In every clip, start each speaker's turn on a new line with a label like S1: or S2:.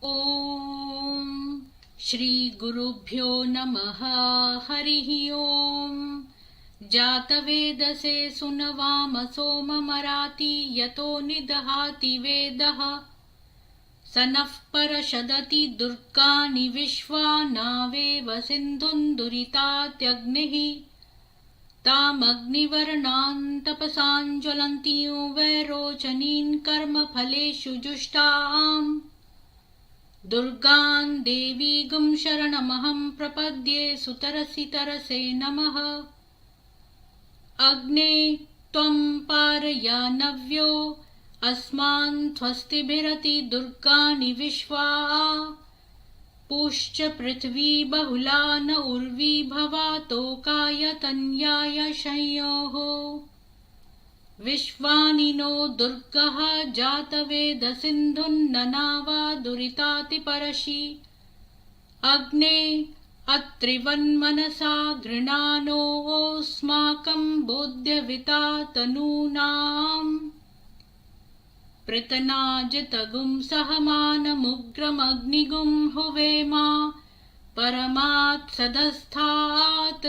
S1: ॐ श्रीगुरुभ्यो नमः। हरिः ॐ। जातवेदसे सुनवाम सोममराति यतो निदहाति वेदः। स नः परषदति दुर्गानि विश्वा नावेव सिन्धुं दुरितात्यग्निः। तामग्निवर्णां तपसां ज्वलन्तीं वैरोचनीं कर्मफलेषु जुष्टाम्। दुर्गां देवीगुं शरणमहं प्रपद्ये सुतरसि तरसे नमः। अग्ने त्वं पारयानव्यो अस्मान् स्वस्तिभिरति दुर्गाणि विश्वा। पूश्च पृथ्वी बहुला न उर्वी भवातोकाय तन्याय शंयोः। विश्वानि नो दुर्गः जातवेद सिन्धुन्ननावा दुरितातिपरशि। अग्ने अत्रिवन्मनसा गृणानोऽस्माकं बोध्यविता तनूनाम्। पृतनाजितगुं सहमानमुग्रमग्निगुं हुवेमा परमात् सदस्थात्।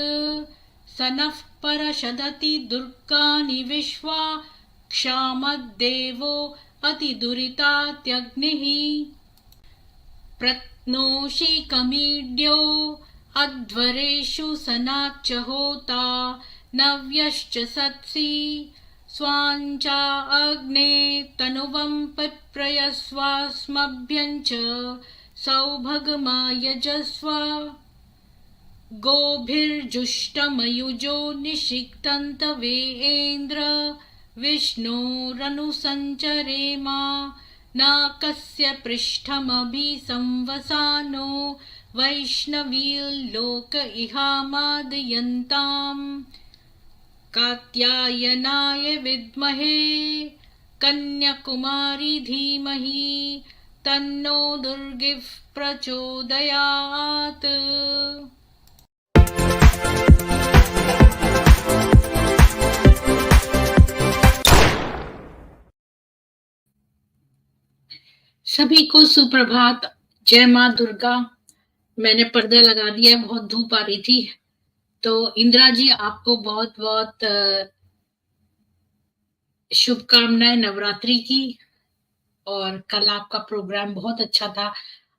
S1: स नः परषदति दुर्गानि विश्वा क्षामद्देवो अतिदुरितात्यग्निः। प्रत्नोषि कमीड्यो अध्वरेषु सनाच्च होता नव्यश्च सत्सि। स्वाञ्चा अग्ने तनुवं पिप्रयस्वास्मभ्यं च सौभगमायजस्व। गोभिर्जुष्टमयुजो निषिक्तन्तवेन्द्र विष्णोरनुसञ्चरेमा। नाकस्य पृष्ठमभि संवसानो वैष्णवीर्लोक इहामादयन्ताम्। कात्यायनाय विद्महे कन्याकुमारी धीमहि तन्नो दुर्गिः प्रचोदयात्। सभी को सुप्रभात। जय माँ दुर्गा। मैंने पर्दा लगा दिया, बहुत धूप आ रही थी। तो इंदिरा जी, आपको बहुत बहुत शुभकामनाएं नवरात्रि की। और कल आपका प्रोग्राम बहुत अच्छा था,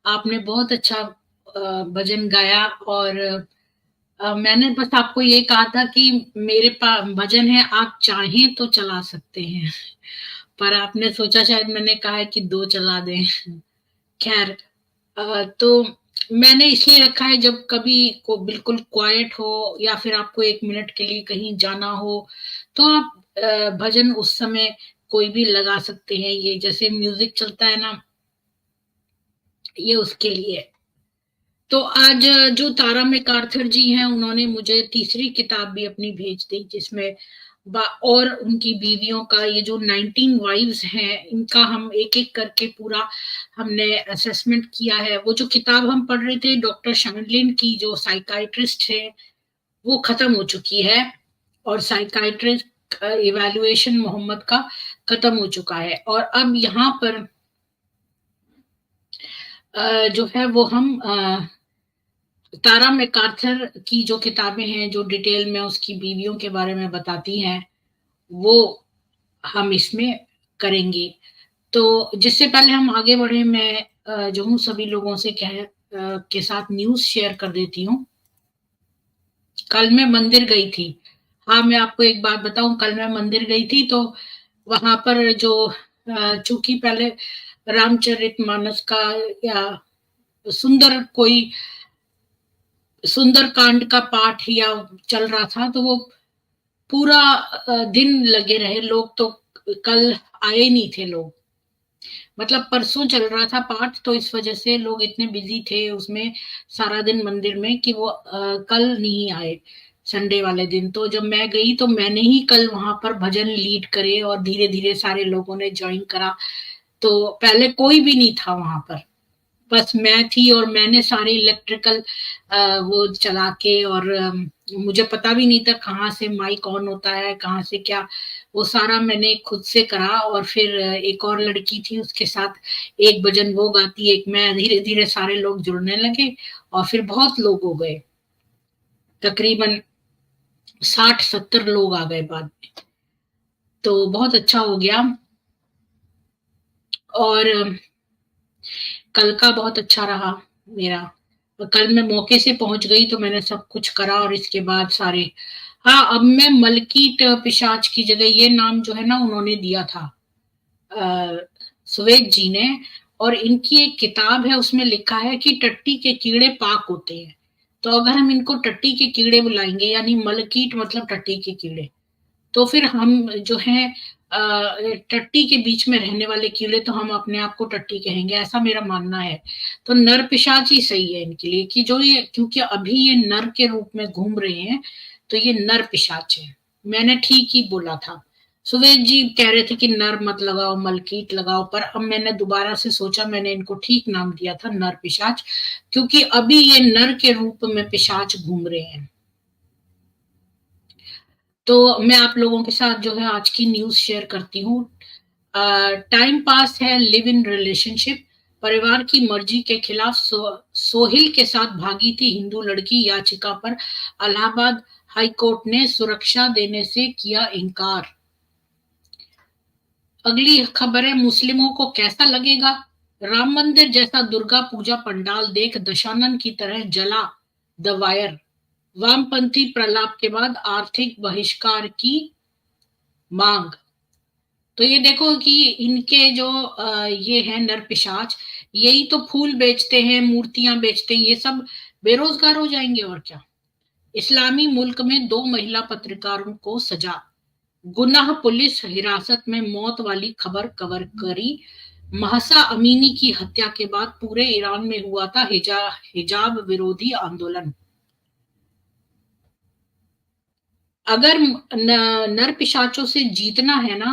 S1: आपने बहुत अच्छा भजन गाया। और मैंने बस आपको ये कहा था कि मेरे पास भजन है, आप चाहें तो चला सकते हैं। पर आपने सोचा शायद मैंने कहा है कि 2 चला दें। खैर, तो मैंने इसलिए रखा है जब कभी को बिल्कुल क्वाइट हो या फिर आपको 1 मिनट के लिए कहीं जाना हो तो आप भजन उस समय कोई भी लगा सकते हैं। ये जैसे म्यूजिक चलता है ना, ये उसके लिए। तो आज जो तारा मैकआर्थर जी हैं, उन्होंने मुझे तीसरी किताब भी अपनी भेज दी, जिसमें और उनकी बीवियों का ये जो 19 वाइव्स हैं, इनका हम एक एक करके पूरा हमने असेसमेंट किया है। वो जो किताब हम पढ़ रहे थे डॉक्टर शर्लिन की, जो साइकाइट्रिस्ट है, वो खत्म हो चुकी है। और साइकाइट्रिस्ट इवैल्यूएशन मोहम्मद का खत्म हो चुका है। और अब यहाँ पर जो है वो हम तारा मैकआर्थर की जो किताबें हैं, जो डिटेल में उसकी बीवियों के बारे में बताती हैं, वो हम इसमें करेंगे। तो जिससे पहले हम आगे बढ़े, मैं जो हूँ सभी लोगों से के साथ न्यूज शेयर कर देती हूँ। कल मैं मंदिर गई थी। हाँ, मैं आपको एक बात बताऊं, कल मैं मंदिर गई थी तो वहां पर जो चूंकि पहले रामचरितमानस का या सुंदर कोई सुंदर कांड का पाठ या चल रहा था, तो वो पूरा दिन लगे रहे लोग। तो कल आए नहीं थे लोग, मतलब परसों चल रहा था पाठ, तो इस वजह से लोग इतने बिजी थे उसमें सारा दिन मंदिर में कि वो कल नहीं आए संडे वाले दिन। तो जब मैं गई तो मैंने ही कल वहां पर भजन लीड करे और धीरे धीरे सारे लोगों ने ज्वाइन करा। तो पहले कोई भी नहीं था वहां पर, बस मैं थी और मैंने सारे इलेक्ट्रिकल वो चला के, और मुझे पता भी नहीं था कहाँ से माइक ऑन होता है, कहाँ से क्या वो सारा मैंने खुद से करा, और फिर एक और लड़की थी उसके साथ, एक भजन वो गाती, एक मैं, धीरे धीरे सारे लोग जुड़ने लगे और फिर बहुत लोग हो गए, तकरीबन 60-70 लोग आ गए बाद में, तो बहुत अच्छा हो गया। और कल का बहुत अच्छा रहा मेरा। कल मैं मौके से पहुंच गई तो मैंने सब कुछ करा, और इसके बाद सारे, हाँ, अब मैं मलकीत पिशाच की जगह, ये नाम जो है ना उन्होंने दिया था, सुवेद जी ने, और इनकी एक किताब है उसमें लिखा है कि टट्टी के कीड़े पाक होते हैं। तो अगर हम इनको टट्टी के कीड़े बुलाएंगे, यानी मलकीट मतलब टट्टी के कीड़े, तो फिर हम जो है टट्टी के बीच में रहने वाले कीड़े, तो हम अपने आप को टट्टी कहेंगे, ऐसा मेरा मानना है। तो नर पिशाच ही सही है इनके लिए, कि जो ये, क्योंकि अभी ये नर के रूप में घूम रहे हैं, तो ये नर पिशाच है। मैंने ठीक ही बोला था। सुवेद जी कह रहे थे कि नर मत लगाओ, मलकीट लगाओ, पर अब मैंने दोबारा से सोचा, मैंने इनको ठीक नाम दिया था, नर पिशाच, क्योंकि अभी ये नर के रूप में पिशाच घूम रहे हैं। तो मैं आप लोगों के साथ जो है आज की न्यूज शेयर करती हूँ। टाइम पास है, लिव इन रिलेशनशिप। परिवार की मर्जी के खिलाफ सोहिल के साथ भागी थी हिंदू लड़की, याचिका पर इलाहाबाद हाई कोर्ट ने सुरक्षा देने से किया इनकार। अगली खबर है, मुस्लिमों को कैसा लगेगा? राम मंदिर जैसा दुर्गा पूजा पंडाल देख दशानन की तरह जला द वायर। वामपंथी प्रलाप के बाद आर्थिक बहिष्कार की मांग। तो ये देखो कि इनके जो ये है नर पिशाच, यही तो फूल बेचते हैं, मूर्तियां बेचते हैं, ये सब बेरोजगार हो जाएंगे और क्या। इस्लामी मुल्क में 2 महिला पत्रकारों को सजा। गुनाह पुलिस हिरासत में मौत वाली खबर कवर करी। महसा अमीनी की हत्या के बाद पूरे ईरान में हुआ था हिजाब विरोधी आंदोलन। अगर नर पिशाचों से जीतना है ना,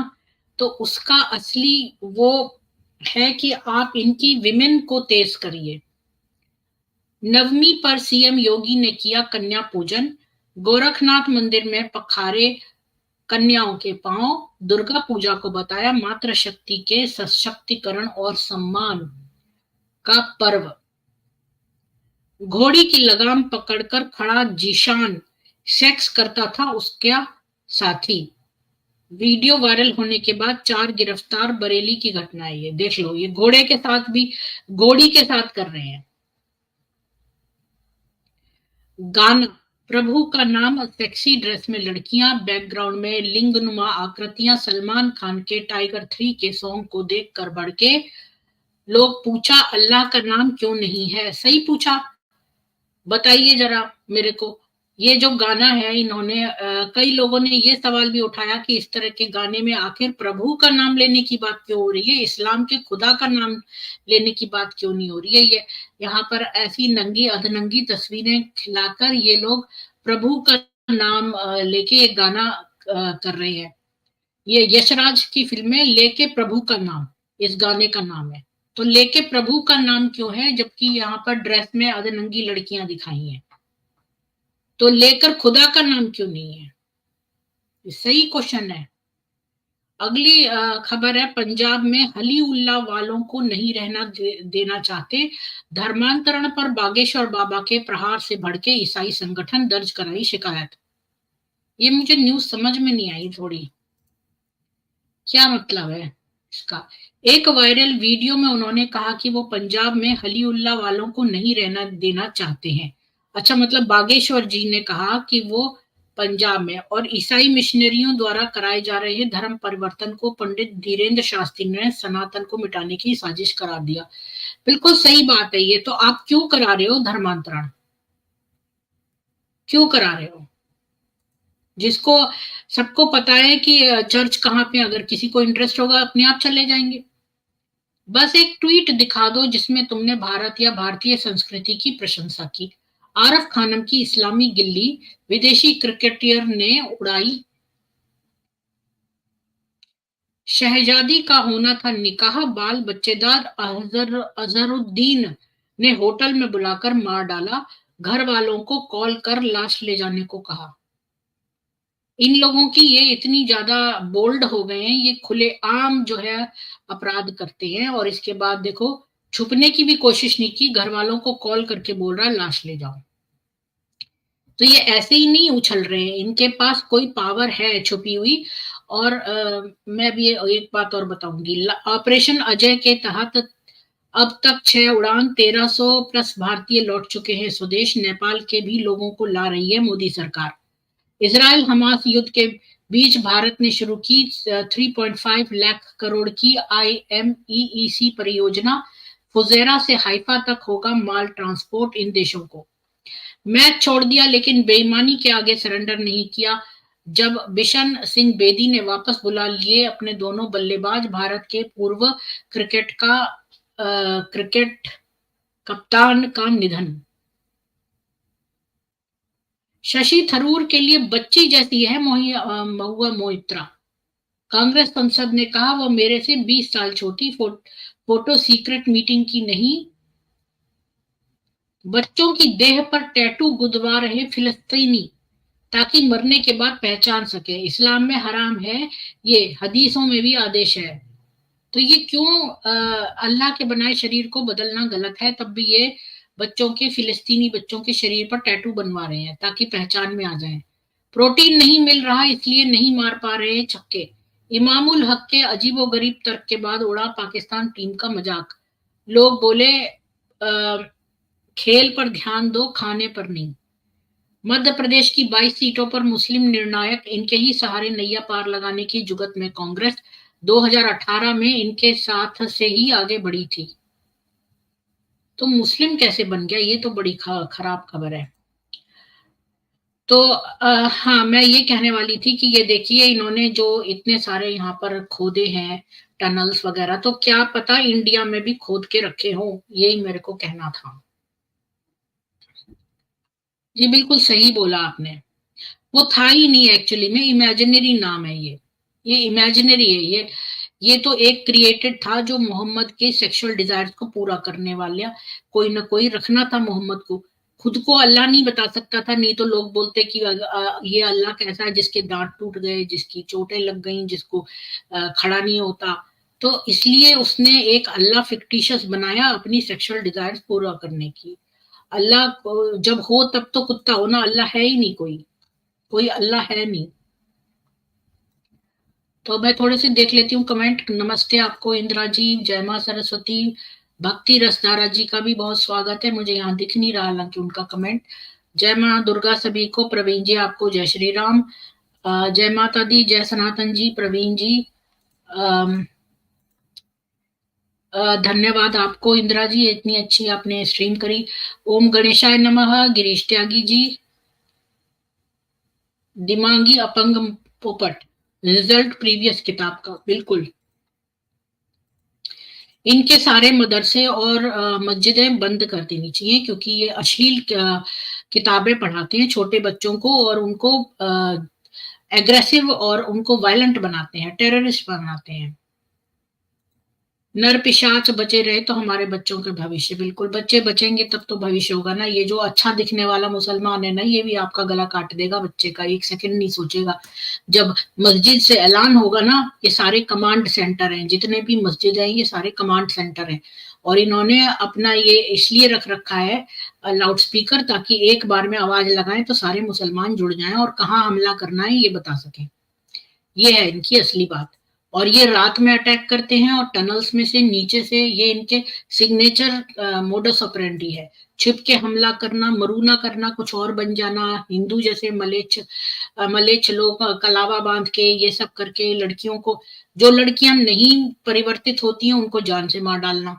S1: तो उसका असली वो है कि आप इनकी विमेन को तेज करिए। नवमी पर सीएम योगी ने किया कन्या पूजन। गोरखनाथ मंदिर में पखारे कन्याओं के पांव। दुर्गा पूजा को बताया मातृ शक्ति के सशक्तिकरण और सम्मान का पर्व। घोड़ी की लगाम पकड़कर खड़ा जीशान सेक्स करता था उसका साथी। वीडियो वायरल होने के बाद 4 गिरफ्तार। बरेली की घटना है ये, देख लो, ये घोड़े के साथ भी, घोड़ी के साथ कर रहे हैं। गाना, प्रभु का नाम, सेक्सी ड्रेस में लड़कियां, बैकग्राउंड में लिंगनुमा आकृतियां। सलमान खान के टाइगर 3 के सॉन्ग को देखकर भड़के लोग। पूछा अल्लाह का नाम क्यों नहीं है? सही पूछा, बताइए जरा मेरे को। ये जो गाना है, इन्होंने कई लोगों ने ये सवाल भी उठाया कि इस तरह के गाने में आखिर प्रभु का नाम लेने की बात क्यों हो रही है, इस्लाम के खुदा का नाम लेने की बात क्यों नहीं हो रही है। ये यहाँ पर ऐसी नंगी अधनंगी तस्वीरें खिलाकर ये लोग प्रभु का नाम लेके एक गाना कर रहे हैं। ये यशराज की फिल्म है लेके प्रभु का नाम, इस गाने का नाम है। तो लेके प्रभु का नाम क्यों है, जबकि यहाँ पर ड्रेस में अधनंगी लड़कियां दिखाई हैं? तो लेकर खुदा का नाम क्यों नहीं है? ये सही क्वेश्चन है। अगली खबर है, पंजाब में हली उल्लाह वालों को नहीं रहना देना चाहते। धर्मांतरण पर बागेश्वर बाबा के प्रहार से भड़के ईसाई संगठन, दर्ज कराई शिकायत। ये मुझे न्यूज समझ में नहीं आई थोड़ी, क्या मतलब है इसका। एक वायरल वीडियो में उन्होंने कहा कि वो पंजाब में हलीउल्लाह वालों को नहीं रहना देना चाहते हैं। अच्छा, मतलब बागेश्वर जी ने कहा कि वो पंजाब में और ईसाई मिशनरियों द्वारा कराए जा रहे धर्म परिवर्तन को पंडित धीरेन्द्र शास्त्री ने सनातन को मिटाने की साजिश करार दिया। बिल्कुल सही बात है ये। तो आप क्यों करा रहे हो धर्मांतरण? क्यों करा रहे हो? जिसको, सबको पता है कि चर्च कहाँ पे, अगर किसी को इंटरेस्ट होगा अपने आप चले जाएंगे। बस एक ट्वीट दिखा दो जिसमें तुमने भारत या भारतीय संस्कृति की प्रशंसा की। आरफ खानम की इस्लामी गिल्ली, विदेशी क्रिकेटर ने उड़ाई। शहजादी का होना था निकाह, बाल बच्चेदार अजहरुद्दीन ने होटल में बुलाकर मार डाला। घर वालों को कॉल कर लाश ले जाने को कहा। इन लोगों की ये इतनी ज्यादा बोल्ड हो गए हैं, ये खुलेआम जो है अपराध करते हैं। और इसके बाद देखो, छुपने की भी कोशिश नहीं की, घर वालों को कॉल करके बोल रहा है लाश ले जाओ। तो ये ऐसे ही नहीं उछल रहे हैं, इनके पास कोई पावर है छुपी हुई। और मैं भी एक बात और बताऊंगी, ऑपरेशन अजय के तहत अब तक 6 उड़ान, 1300 प्लस भारतीय लौट चुके हैं स्वदेश। नेपाल के भी लोगों को ला रही है मोदी सरकार। इसराइल हमास युद्ध के बीच भारत ने शुरू की 3.5 लाख करोड़ की IMEEC परियोजना। फुजेरा से हाइफा तक होगा माल ट्रांसपोर्ट इन देशों को। मैच छोड़ दिया लेकिन बेईमानी के आगे सरेंडर नहीं किया। जब बिशन सिंह बेदी ने वापस बुला लिए अपने दोनों बल्लेबाज, भारत के पूर्व क्रिकेट कप्तान का निधन। शशि थरूर के लिए बच्ची जैसी है महुआ मोइत्रा। कांग्रेस संसद ने कहा वो मेरे से 20 साल छोटी, फोटो सीक्रेट मीटिंग की नहीं। बच्चों की देह पर टैटू गुदवा रहे फिलिस्तीनी ताकि मरने के बाद पहचान सके। इस्लाम में हराम है ये, हदीसों में भी आदेश है। तो ये क्यों अल्लाह के बनाए शरीर को बदलना गलत है, तब भी ये बच्चों के, फिलिस्तीनी बच्चों के शरीर पर टैटू बनवा रहे हैं ताकि पहचान में आ जाए। प्रोटीन नहीं मिल रहा इसलिए नहीं मार पा रहे छक्के। इमामुल हक के अजीबोगरीब तर्क के बाद उड़ा पाकिस्तान टीम का मजाक। लोग बोले खेल पर ध्यान दो, खाने पर नहीं। मध्य प्रदेश की 22 सीटों पर मुस्लिम निर्णायक, इनके ही सहारे नैया पार लगाने की जुगत में कांग्रेस 2018 में इनके साथ से ही आगे बढ़ी थी। तो मुस्लिम कैसे बन गया, ये तो बड़ी खराब खबर है। तो हाँ, मैं ये कहने वाली थी कि ये देखिए, इन्होंने जो इतने सारे यहाँ पर खोदे हैं टनल्स वगैरह, तो क्या पता इंडिया में भी खोद के रखे हो, यही मेरे को कहना था। जी बिल्कुल सही बोला आपने। वो था ही नहीं एक्चुअली में, इमेजिनरी नाम है ये इमेजिनरी है ये तो एक क्रिएटेड था जो मोहम्मद के सेक्सुअल डिजायर्स को पूरा करने वाला कोई ना कोई रखना था मोहम्मद को। खुद को अल्लाह नहीं बता सकता था, नहीं तो लोग बोलते कि ये अल्लाह कैसा है जिसके दांत टूट गए, जिसकी चोटें लग गई, जिसको खड़ा नहीं होता। तो इसलिए उसने एक अल्लाह फिक्टिशियस बनाया अपनी सेक्सुअल डिजायर्स पूरा करने की। अल्लाह जब हो तब तो कुत्ता हो ना, अल्लाह है ही नहीं, कोई अल्लाह है नहीं। तो मैं थोड़े से देख लेती हूँ कमेंट। नमस्ते आपको इंदिरा जी, जय मां सरस्वती। भक्ति रसधारा जी का भी बहुत स्वागत है, मुझे यहाँ दिख नहीं रहा हालांकि उनका कमेंट। जय मां दुर्गा सभी को। प्रवीण जी आपको जय श्री राम। जय माता दी, जय सनातन जी, प्रवीण जी। धन्यवाद आपको इंदिरा जी, इतनी अच्छी आपने स्ट्रीम करी। ओम गणेशाय नमः, गिरीश त्यागी जी। दिमागी अपंग पोपट, रिजल्ट प्रीवियस किताब का, बिल्कुल। इनके सारे मदरसे और मस्जिदें बंद कर देनी चाहिए क्योंकि ये अश्लील किताबें पढ़ाते हैं छोटे बच्चों को और उनको एग्रेसिव और उनको वायलेंट बनाते हैं, टेररिस्ट बनाते हैं। नर पिशाच बचे रहे तो हमारे बच्चों के भविष्य, बिल्कुल बच्चे बचेंगे तब तो भविष्य होगा ना। ये जो अच्छा दिखने वाला मुसलमान है ना, ये भी आपका गला काट देगा बच्चे का, एक सेकंड नहीं सोचेगा। जब मस्जिद से ऐलान होगा ना, ये सारे कमांड सेंटर हैं, जितने भी मस्जिद हैं ये सारे कमांड सेंटर हैं। और इन्होंने अपना ये इसलिए रख रखा है लाउड स्पीकर, ताकि एक बार में आवाज लगाएं तो सारे मुसलमान जुड़ जाएं और कहाँ हमला करना है ये बता सकें। ये है इनकी असली बात। और ये रात में अटैक करते हैं और टनल्स में से, नीचे से, ये इनके सिग्नेचर मोडस ऑपरेंडी है। छिप के हमला करना, मरूना करना, कुछ और बन जाना, हिंदू जैसे मलेच्छ लोग कलावा बांध के ये सब करके लड़कियों को, जो लड़कियां नहीं परिवर्तित होती हैं उनको जान से मार डालना।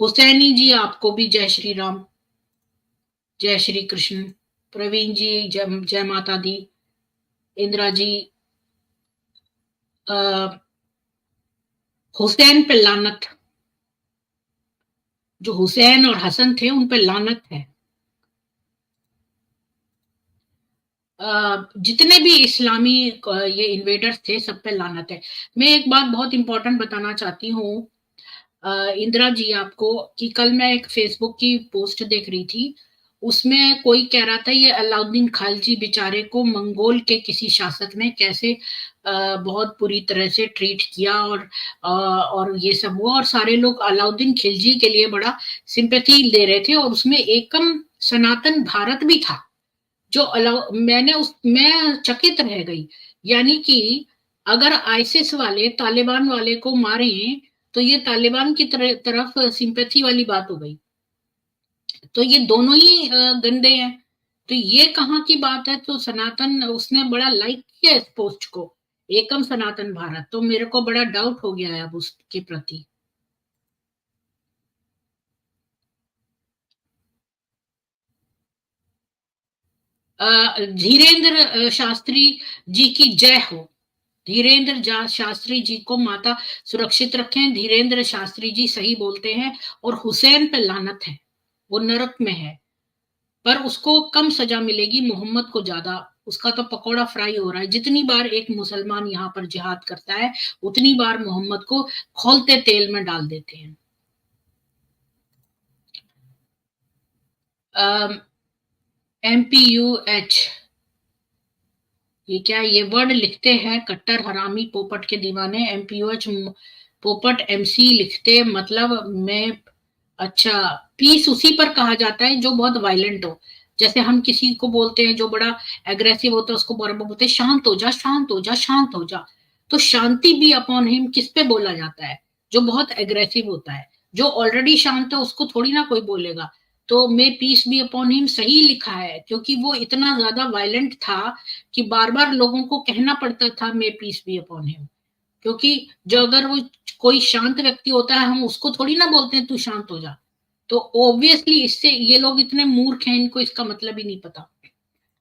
S1: हुसैनी जी आपको भी जय श्री राम, जय श्री कृष्ण। प्रवीण जी जय माता दी। इंदिरा जी, हुसैन पे लानत, जो हुसैन और हसन थे उन पे लानत है। जितने भी इस्लामी ये इन्वेडर्स थे सब पे लानत है। मैं एक बात बहुत इंपॉर्टेंट बताना चाहती हूँ इंदिरा जी आपको, कि कल मैं एक फेसबुक की पोस्ट देख रही थी, उसमें कोई कह रहा था ये अलाउद्दीन खिलजी बेचारे को मंगोल के किसी शासक ने कैसे बहुत बुरी तरह से ट्रीट किया, और ये सब हुआ, और सारे लोग अलाउद्दीन खिलजी के लिए बड़ा सिंपैथी दे रहे थे, और उसमें एकम सनातन भारत भी था। जो अलाउ मैं चकित रह गई। यानी कि अगर आईसिस वाले तालिबान वाले को मारे तो ये तालिबान की तरफ सिंपैथी वाली बात हो गई। तो ये दोनों ही गंदे हैं। तो ये कहाँ की बात है? तो सनातन उसने बड़ा लाइक किया इस पोस्ट को, एकम सनातन भारत। तो मेरे को बड़ा डाउट हो गया है अब उसके प्रति। धीरेन्द्र शास्त्री जी की जय हो। शास्त्री जी को माता सुरक्षित रखें। धीरेन्द्र शास्त्री जी सही बोलते हैं, और हुसैन पे लानत है, वो नरक में है। पर उसको कम सजा मिलेगी, मोहम्मद को ज्यादा। उसका तो पकौड़ा फ्राई हो रहा है। जितनी बार एक मुसलमान यहाँ पर जिहाद करता है, उतनी बार मोहम्मद को खौलते तेल में डाल देते हैं। MPUH, ये क्या? ये वर्ड लिखते हैं कट्टर हरामी पोपट के दीवाने। MPUH पोपट MC लिखते, मतलब मैं, अच्छा, पीस उसी पर कहा जाता है जो बहुत वायलेंट हो। जैसे हम किसी को बोलते हैं जो बड़ा एग्रेसिव होता है, उसको बराबर बोलते हैं शांत हो जा, शांत हो जा, शांत हो जा। तो शांति भी अपॉन हिम किस पे बोला जाता है? जो बहुत एग्रेसिव होता है। जो ऑलरेडी शांत है उसको थोड़ी ना कोई बोलेगा। तो may peace be upon him सही लिखा है, क्योंकि वो इतना ज्यादा वायलेंट था कि बार बार लोगों को कहना पड़ता था may peace be upon him. क्योंकि जो अगर वो कोई शांत व्यक्ति होता है, हम उसको थोड़ी ना बोलते हैं तू शांत हो जा। तो ऑब्वियसली इससे ये लोग इतने मूर्ख हैं, इनको इसका मतलब ही नहीं पता।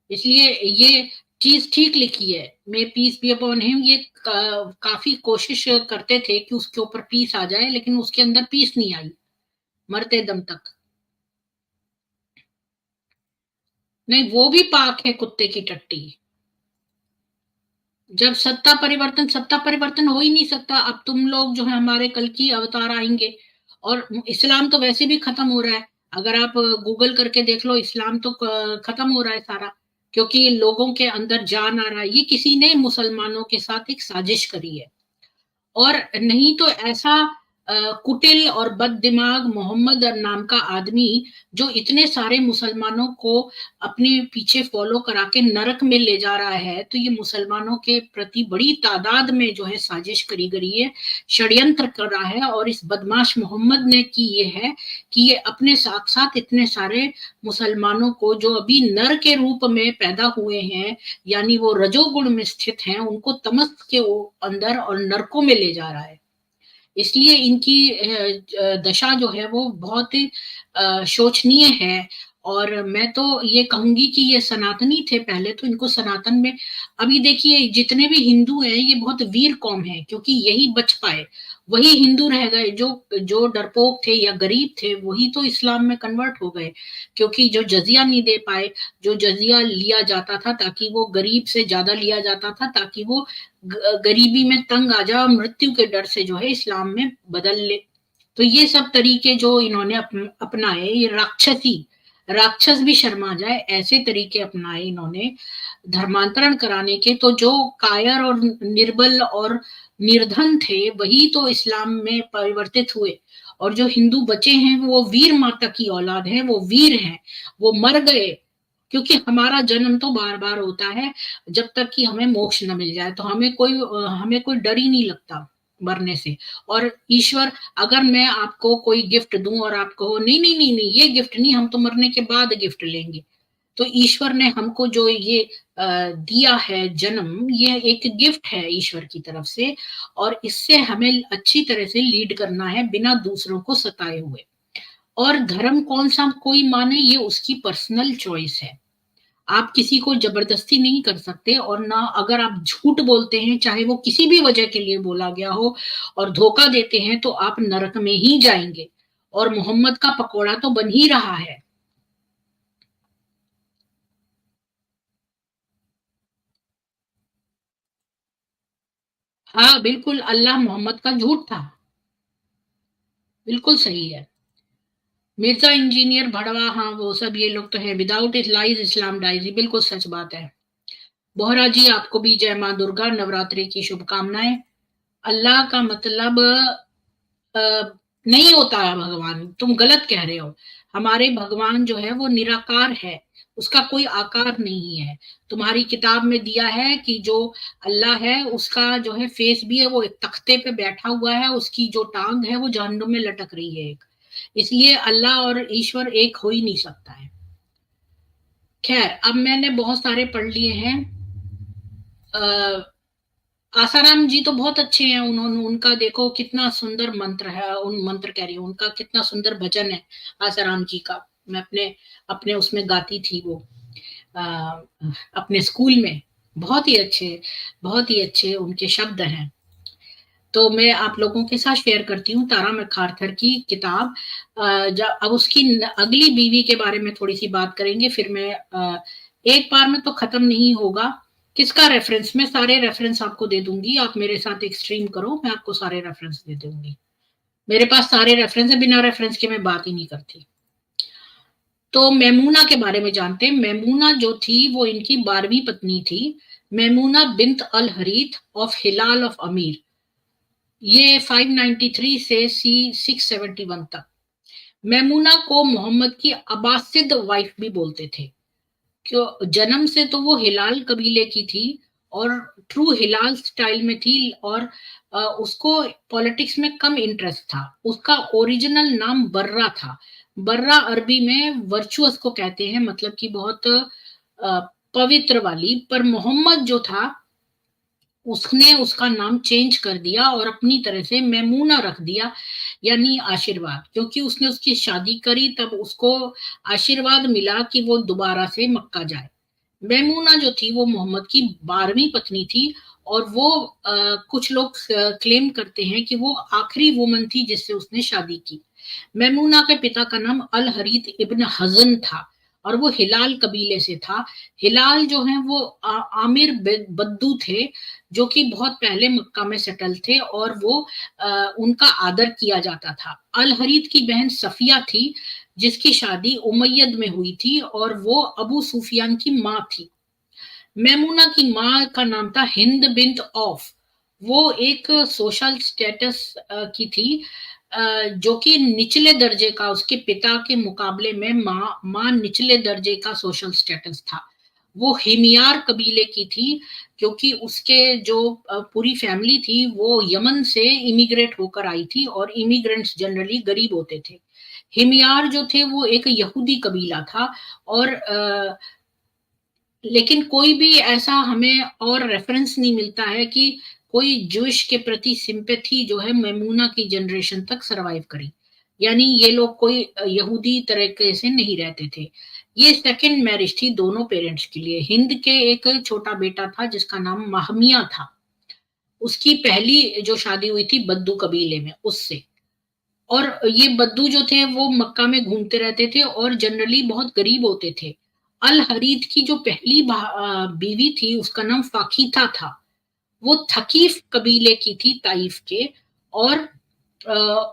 S1: इसलिए ये चीज ठीक लिखी है, may peace be upon him. ये काफी कोशिश करते थे कि उसके ऊपर पीस आ जाए, लेकिन उसके अंदर पीस नहीं आई मरते दम तक। नहीं, वो भी पाक है कुत्ते की टट्टी। जब सत्ता परिवर्तन हो ही नहीं सकता। अब तुम लोग जो है हमारे कल की अवतार आएंगे, और इस्लाम तो वैसे भी खत्म हो रहा है। अगर आप गूगल करके देख लो, इस्लाम तो खत्म हो रहा है सारा, क्योंकि लोगों के अंदर जान आ रहा है। ये किसी ने मुसलमानों के साथ एक साजिश करी है। और नहीं तो ऐसा कुटिल और बददिमाग मोहम्मद नाम का आदमी, जो इतने सारे मुसलमानों को अपने पीछे फॉलो करा के नरक में ले जा रहा है, तो ये मुसलमानों के प्रति बड़ी तादाद में जो है साजिश करी गई है, षड्यंत्र कर रहा है। और इस बदमाश मोहम्मद ने की ये है कि ये अपने साथ साथ इतने सारे मुसलमानों को, जो अभी नर के रूप में पैदा हुए हैं, यानी वो रजोगुण में स्थित हैं, उनको तमस के अंदर और नरकों में ले जा रहा है। इसलिए इनकी दशा जो है वो बहुत ही शोचनीय है। और मैं तो ये कहूंगी कि ये सनातनी थे पहले, तो इनको सनातन में, अभी देखिए जितने भी हिंदू हैं ये बहुत वीर कौम है, क्योंकि यही बच पाए, वही हिंदू रह गए। जो जो डरपोक थे या गरीब थे, वही तो इस्लाम में कन्वर्ट हो गए। क्योंकि जो जजिया नहीं दे पाए, जो जजिया लिया जाता था ताकि वो गरीब से ज्यादा लिया जाता था, ताकि वो गरीबी में तंग आ जाए, मृत्यु के डर से जो है इस्लाम में बदल ले। तो ये सब तरीके जो इन्होंने अपनाए, ये राक्षसी, राक्षस भी शर्मा जाए ऐसे तरीके अपनाए इन्होंने धर्मांतरण कराने के। तो जो कायर और निर्बल और निर्धन थे, वही तो इस्लाम में परिवर्तित हुए। और जो हिंदू बचे हैं वो वीर माता की औलाद है, वो वीर हैं, वो मर गए। क्योंकि हमारा जन्म तो बार बार होता है, जब तक कि हमें मोक्ष न मिल जाए, तो हमें कोई डर ही नहीं लगता मरने से। और ईश्वर, अगर मैं आपको कोई गिफ्ट दूं और आप कहो नहीं नहीं नहीं नहीं ये गिफ्ट नहीं, हम तो मरने के बाद गिफ्ट लेंगे, तो ईश्वर ने हमको जो ये दिया है जन्म, ये एक गिफ्ट है ईश्वर की तरफ से। और इससे हमें अच्छी तरह से लीड करना है, बिना दूसरों को सताए हुए। और धर्म कौन सा कोई माने, ये उसकी पर्सनल चॉइस है। आप किसी को जबरदस्ती नहीं कर सकते। और ना, अगर आप झूठ बोलते हैं, चाहे वो किसी भी वजह के लिए बोला गया हो, और धोखा देते हैं, तो आप नरक में ही जाएंगे। और मोहम्मद का पकोड़ा तो बन ही रहा है। हाँ बिल्कुल, अल्लाह मोहम्मद का झूठ था। बिल्कुल सही है। मिर्जा इंजीनियर भड़वा, हाँ वो सब ये लोग तो है। Without it lies Islam dies, बिल्कुल सच बात है। बोहरा जी आपको भी जय माँ दुर्गा, नवरात्रि की शुभकामनाएं। अल्लाह का मतलब नहीं होता है भगवान, तुम गलत कह रहे हो। हमारे भगवान जो है वो निराकार है, उसका कोई आकार नहीं है। तुम्हारी किताब में दिया है कि जो अल्लाह है उसका जो है फेस भी है, वो एक तख्ते पे बैठा हुआ है, उसकी जो टांग है वो जहन्नुम में लटक रही है एक। इसलिए अल्लाह और ईश्वर एक हो ही नहीं सकता है। खैर, अब मैंने बहुत सारे पढ़ लिए हैं। आसाराम जी तो बहुत अच्छे हैं, उन्होंने उनका देखो कितना सुंदर मंत्र है, उन मंत्र कह रही हूँ, उनका कितना सुंदर भजन है आसाराम जी का। मैं अपने अपने उसमें गाती थी वो, आ, अपने स्कूल में। बहुत ही अच्छे, बहुत ही अच्छे उनके शब्द हैं। तो मैं आप लोगों के साथ शेयर करती हूँ तारा मैकआर्थर की किताब। जब अब उसकी अगली बीवी के बारे में थोड़ी सी बात करेंगे, फिर मैं एक बार में तो खत्म नहीं होगा। किसका रेफरेंस, मैं सारे रेफरेंस आपको दे दूंगी, आप मेरे साथ एक स्ट्रीम करो, मैं आपको सारे रेफरेंस दे दूंगी। मेरे पास सारे रेफरेंस है, बिना रेफरेंस के मैं बात ही नहीं करती। तो मैमूना के बारे में जानते हैं। मैमूना जो थी वो इनकी 12वीं पत्नी थी। Maimuna bint al Harith of Hilal of Amir. ये 593 से सी 671 तक। मैमूना को मोहम्मद की अब्बासिद वाइफ भी बोलते थे, क्यों जन्म से तो वो हिलाल कबीले की थी और ट्रू हिलाल स्टाइल में थी। और उसको पॉलिटिक्स में कम इंटरेस्ट था। उसका ओरिजिनल नाम बर्रा था। बर्रा अरबी में वर्चुअस को कहते हैं, मतलब कि बहुत पवित्र वाली। पर मोहम्मद जो था उसने उसका नाम चेंज कर दिया और अपनी तरह से मैमूना रख दिया, यानी आशीर्वाद। क्योंकि उसने उसकी शादी करी तब उसको आशीर्वाद मिला कि वो दोबारा से मक्का जाए। मैमूना जो थी वो मोहम्मद की 12वीं पत्नी थी। और वो कुछ लोग क्लेम करते हैं कि वो आखिरी वुमन थी जिससे उसने शादी की। मैमूना के पिता का नाम अल हरीत इब्न हजन था और वो हिलाल कबीले से था। हिलाल जो है वो आमिर बद्दू थे, जो कि बहुत पहले मक्का में सेटल थे और वो उनका आदर किया जाता था। अल हरीत की बहन सफिया थी जिसकी शादी उमैयद में हुई थी और वो अबू सुफियान की माँ थी। मैमूना की माँ का नाम था हिंद बिन्त औफ। वो एक सोशल स्टेटस की थी, जो कि निचले दर्जे का, उसके पिता के मुकाबले में माँ निचले दर्जे का सोशल स्टेटस था। वो हिमियार कबीले की थी, क्योंकि उसके जो पूरी फैमिली थी वो यमन से इमिग्रेट होकर आई थी और इमिग्रेंट्स जनरली गरीब होते थे। हिमियार जो थे वो एक यहूदी कबीला था। और लेकिन कोई भी ऐसा हमें और रेफरेंस नहीं मिलता है कि कोई जूश के प्रति सिंपैथी जो है मैमूना की जनरेशन तक सरवाइव करी। यानी ये लोग कोई यहूदी तरीके से नहीं रहते थे। ये सेकंड मैरिज थी दोनों पेरेंट्स के लिए। हिंद के एक छोटा बेटा था जिसका नाम महमिया था। उसकी पहली जो शादी हुई थी बद्दू कबीले में उससे। और ये बद्दू जो थे वो मक्का में घूमते रहते थे और जनरली बहुत गरीब होते थे। अल हरीत की जो पहली बीवी थी उसका नाम फाकीता था। वो थकीफ कबीले की थी ताइफ के। और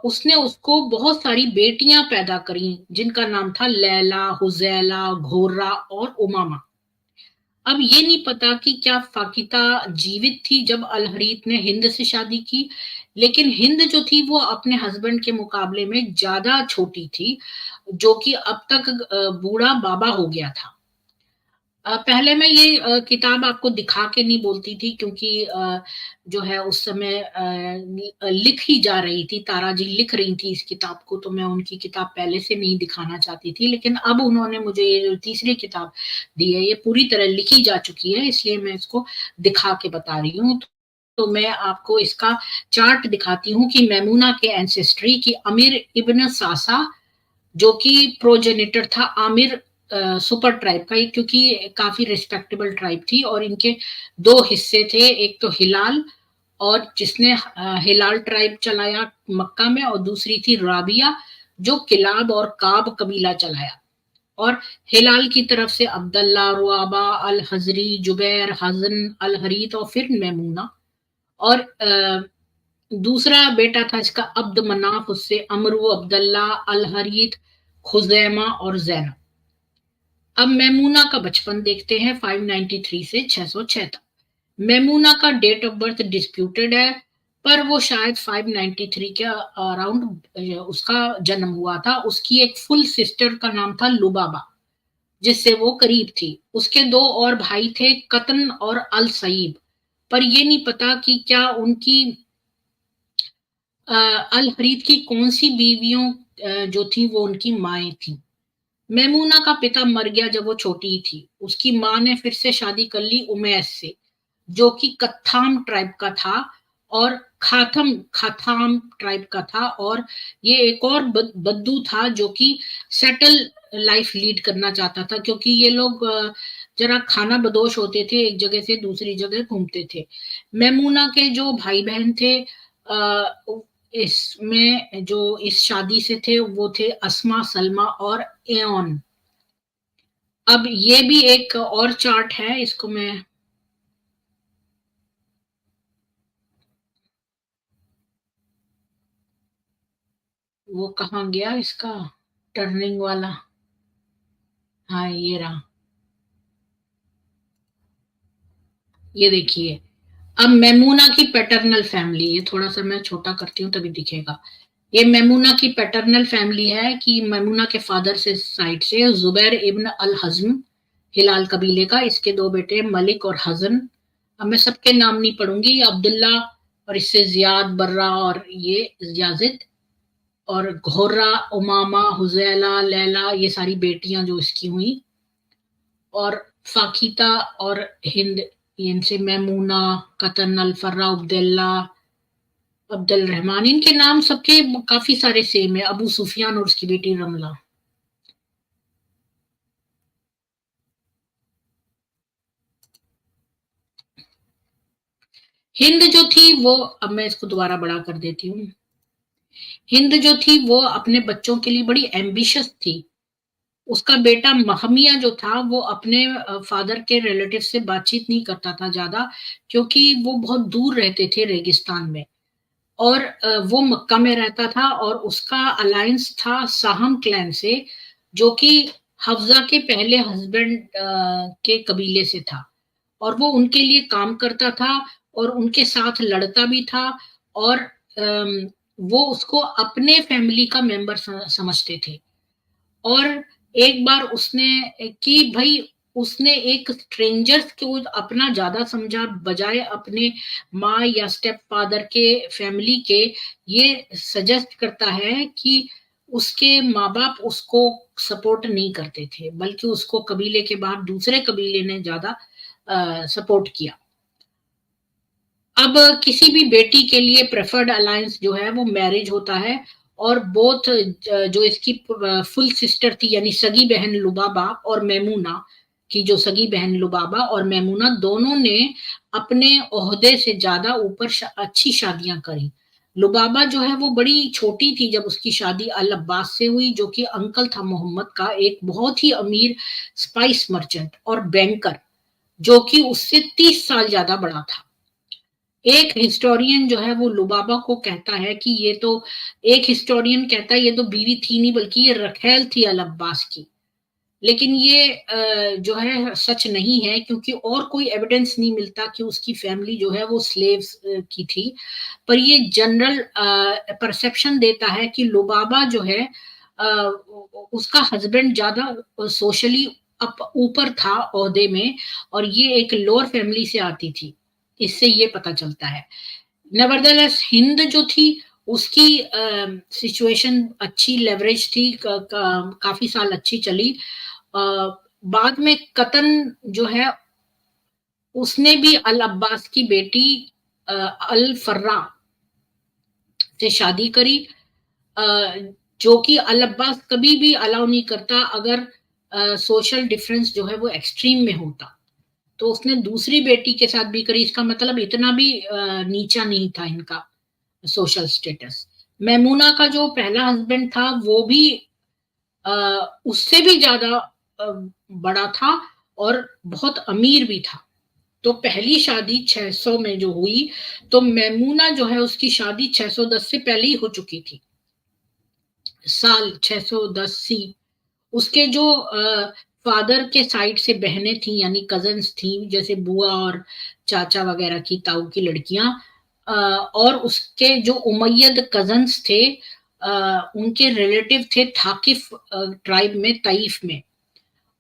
S1: उसने उसको बहुत सारी बेटियां पैदा करी जिनका नाम था लैला, हुजैला, घोरा और उमामा। अब ये नहीं पता कि क्या फाकिता जीवित थी जब अल हरीत ने हिंद से शादी की, लेकिन हिंद जो थी वो अपने हस्बैंड के मुकाबले में ज्यादा छोटी थी, जो कि अब तक बूढ़ा बाबा हो गया था। पहले मैं ये किताब आपको दिखा के नहीं बोलती थी, क्योंकि जो है उस समय लिख ही जा रही थी, तारा जी लिख रही थी इस किताब को, तो मैं उनकी किताब पहले से नहीं दिखाना चाहती थी। लेकिन अब उन्होंने मुझे ये जो तीसरी किताब दी है ये पूरी तरह लिखी जा चुकी है, इसलिए मैं इसको दिखा के बता रही हूँ। तो मैं आपको इसका चार्ट दिखाती हूँ कि मैमूना के एंसेस्ट्री की अमीर इब्न सासा, जो कि प्रोजेनिटर था आमिर सुपर ट्राइब का, क्योंकि काफी रिस्पेक्टेबल ट्राइब थी। और इनके दो हिस्से थे, एक तो हिलाल और जिसने हिलाल ट्राइब चलाया मक्का में, और दूसरी थी राबिया जो किलाब और काब कबीला चलाया। और हिलाल की तरफ से अब्दुल्ला, रुआबा, अल हजरी, जुबैर, हजन, अल हरीत और फिर मैमूना। और दूसरा बेटा था इसका अब्द मनाफ, उससे अमरू, अब्दुल्ला, अल हरीत, खुजैमा और जैनब। अब मैमूना का बचपन देखते हैं 593 से 606 तक। मैमूना का डेट ऑफ बर्थ डिस्प्यूटेड है, पर वो शायद 593 के अराउंड उसका जन्म हुआ था। उसकी एक फुल सिस्टर का नाम था लुबाबा, जिससे वो करीब थी। उसके दो और भाई थे, कतन और अल सईब, पर ये नहीं पता कि क्या उनकी अल हरीत की कौन सी बीवियों जो थी वो उनकी माएँ थी। मैमूना का पिता मर गया जब वो छोटी थी। उसकी माँ ने फिर से शादी कर ली उमैस से, जो कि कत्थाम ट्राइब का था, और खाथाम ट्राइब का था। और ये एक और बद्दू था जो कि सेटल लाइफ लीड करना चाहता था, क्योंकि ये लोग जरा खाना बदोश होते थे, एक जगह से दूसरी जगह घूमते थे। मैमूना के जो भाई बहन थे इसमें जो इस शादी से थे वो थे अस्मा, सलमा और एओन। अब ये भी एक और चार्ट है, इसको मैं वो कहाँ गया इसका टर्निंग वाला। हाँ ये रहा, ये देखिए। अब मैमूना की पैटर्नल फैमिली, ये थोड़ा सा मैं छोटा करती हूँ तभी दिखेगा। ये मैमूना की पैटर्नल फैमिली है कि मैमूना के फादर से साइड से जुबैर इब्न अल हज़म, हिलाल कबीले का। इसके दो बेटे मलिक और हजन। अब मैं सबके नाम नहीं पढ़ूंगी। अब्दुल्ला, और इससे जियाद, बर्रा, और ये याजिद, और घोर्रा, उमामा, हुजैला, लैला, ये सारी बेटियां जो इसकी हुई। और फाकिता और हिंद, इनसे मैमूना, कतन, अल फर्रा, अब्दुल्ला, अब्दुल रहमान, इनके नाम सबके काफी सारे सेम है। अबू सुफियान और उसकी बेटी रमला। हिंद जो थी वो, अब मैं इसको दोबारा बड़ा कर देती हूँ। हिंद जो थी वो अपने बच्चों के लिए बड़ी एम्बिशियस थी। उसका बेटा महमिया जो था वो अपने फादर के रिलेटिव से बातचीत नहीं करता था ज्यादा, क्योंकि वो बहुत दूर रहते थे रेगिस्तान में। और वो मक्का में रहता था, और उसका अलायंस था साहम क्लैन से, जो कि हफ्जा के पहले हस्बैंड के कबीले से था। और वो उनके लिए काम करता था, और उनके साथ लड़ता भी था। और वो उसको अपने फैमिली का मेंबर समझते थे। और एक बार उसने कि भाई, उसने एक स्ट्रेंजर्स को अपना ज्यादा समझा, बजाय अपने माँ या स्टेप फादर के फैमिली के। ये सजेस्ट करता है कि उसके माँ बाप उसको सपोर्ट नहीं करते थे, बल्कि उसको कबीले के बाहर दूसरे कबीले ने ज्यादा सपोर्ट किया। अब किसी भी बेटी के लिए प्रेफर्ड अलायंस जो है वो मैरिज होता है। और बोथ जो इसकी फुल सिस्टर थी, यानी सगी बहन लुबाबा और मैमूना की जो सगी बहन लुबाबा और मैमूना, दोनों ने अपने ओहदे से ज्यादा ऊपर अच्छी शादियां करी। लुबाबा जो है वो बड़ी छोटी थी जब उसकी शादी अल अब्बास से हुई, जो कि अंकल था मोहम्मद का, एक बहुत ही अमीर स्पाइस मर्चेंट और बैंकर, जो कि उससे 30 साल ज्यादा बड़ा था। एक हिस्टोरियन जो है वो लुबाबा को कहता है कि ये तो, एक हिस्टोरियन कहता है ये तो बीवी थी नहीं, बल्कि ये रखेल थी अल अब्बास की। लेकिन ये जो है सच नहीं है, क्योंकि और कोई एविडेंस नहीं मिलता कि उसकी फैमिली जो है वो स्लेव्स की थी। पर ये जनरल परसेप्शन देता है कि लुबाबा जो है अ, उसका हस्बैंड ज्यादा सोशली अप ऊपर था ओहदे में, और ये एक लोअर फैमिली से आती थी। इससे ये पता चलता है। नेवरदलेस हिंद जो थी उसकी सिचुएशन अच्छी लेवरेज थी, काफी साल अच्छी चली। बाद में कतन जो है उसने भी अल अब्बास की बेटी अल फर्रा से शादी करी, अ, जो कि अल अब्बास कभी भी अलाउ नहीं करता अगर सोशल डिफरेंस जो है वो एक्सट्रीम में होता। तो उसने दूसरी बेटी के साथ भी करी। इसका मतलब इतना भी नीचा नहीं था इनका सोशल स्टेटस। मैमूना का जो पहला हस्बैंड था वो भी उससे भी ज्यादा बड़ा था, और बहुत अमीर भी था। तो पहली शादी 600 में जो हुई, तो मैमूना जो है उसकी शादी 610 से पहले ही हो चुकी थी। साल 610 सी, उसके जो फादर के साइड से बहनें थी यानी कजन्स थी, जैसे बुआ और चाचा वगैरह की ताऊ की लड़कियां, और उसके जो उमैयद कजन्स थे, उनके रिलेटिव थे थाकिफ ट्राइब में, तईफ में।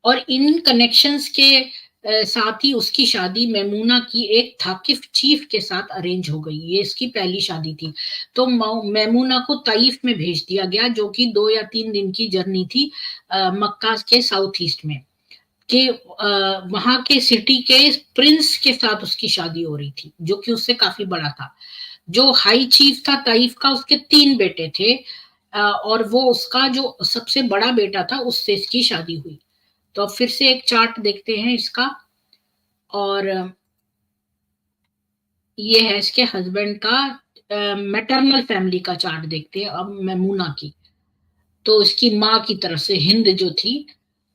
S1: और इन कनेक्शंस के साथ ही उसकी शादी मैमूना की एक थाकिफ चीफ के साथ अरेंज हो गई। ये इसकी पहली शादी थी। तो मैमूना को ताइफ में भेज दिया गया, जो कि 2 या 3 दिन की जर्नी थी मक्का के साउथ ईस्ट में, कि वहां के सिटी के प्रिंस के साथ उसकी शादी हो रही थी, जो कि उससे काफी बड़ा था। जो हाई चीफ था ताइफ का, उसके 3 बेटे थे, और वो उसका जो सबसे बड़ा बेटा था उससे इसकी शादी हुई। तो अब फिर से एक चार्ट देखते हैं इसका, और ये है इसके हस्बैंड का मैटरनल फैमिली का चार्ट देखते हैं अब मैमूना की। तो इसकी माँ की तरफ से हिंद जो थी,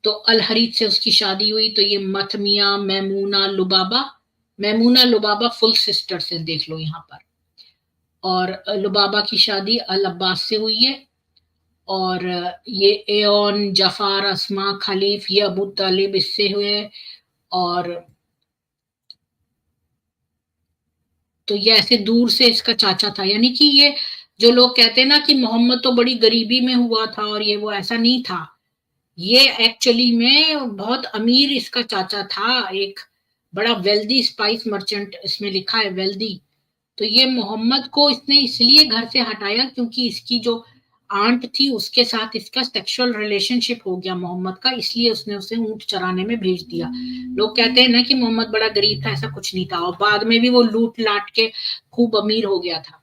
S1: तो अल हरीत से उसकी शादी हुई। तो ये मतमिया, मैमूना लुबाबा फुल सिस्टर से देख लो यहाँ पर। और लुबाबा की शादी अल अब्बास से हुई है। और ये एओन, जफार, अस्मा, खलीफ, ये अबू तालिब इससे हुए। और तो ये ऐसे दूर से इसका चाचा था, यानी कि ये जो लोग कहते हैं ना कि मोहम्मद तो बड़ी गरीबी में हुआ था और ये वो, ऐसा नहीं था। ये एक्चुअली में बहुत अमीर इसका चाचा था, एक बड़ा वेल्दी स्पाइस मर्चेंट, इसमें लिखा है वेल्दी। तो ये मोहम्मद को इसने इसलिए घर से हटाया क्योंकि इसकी जो आंट थी उसके साथ इसका सेक्सुअल रिलेशनशिप हो गया मोहम्मद का, इसलिए उसने उसे ऊंट चराने में भेज दिया। लोग कहते हैं ना कि मोहम्मद बड़ा गरीब था, ऐसा कुछ नहीं था, और बाद में भी वो लूट लाट के खूब अमीर हो गया था।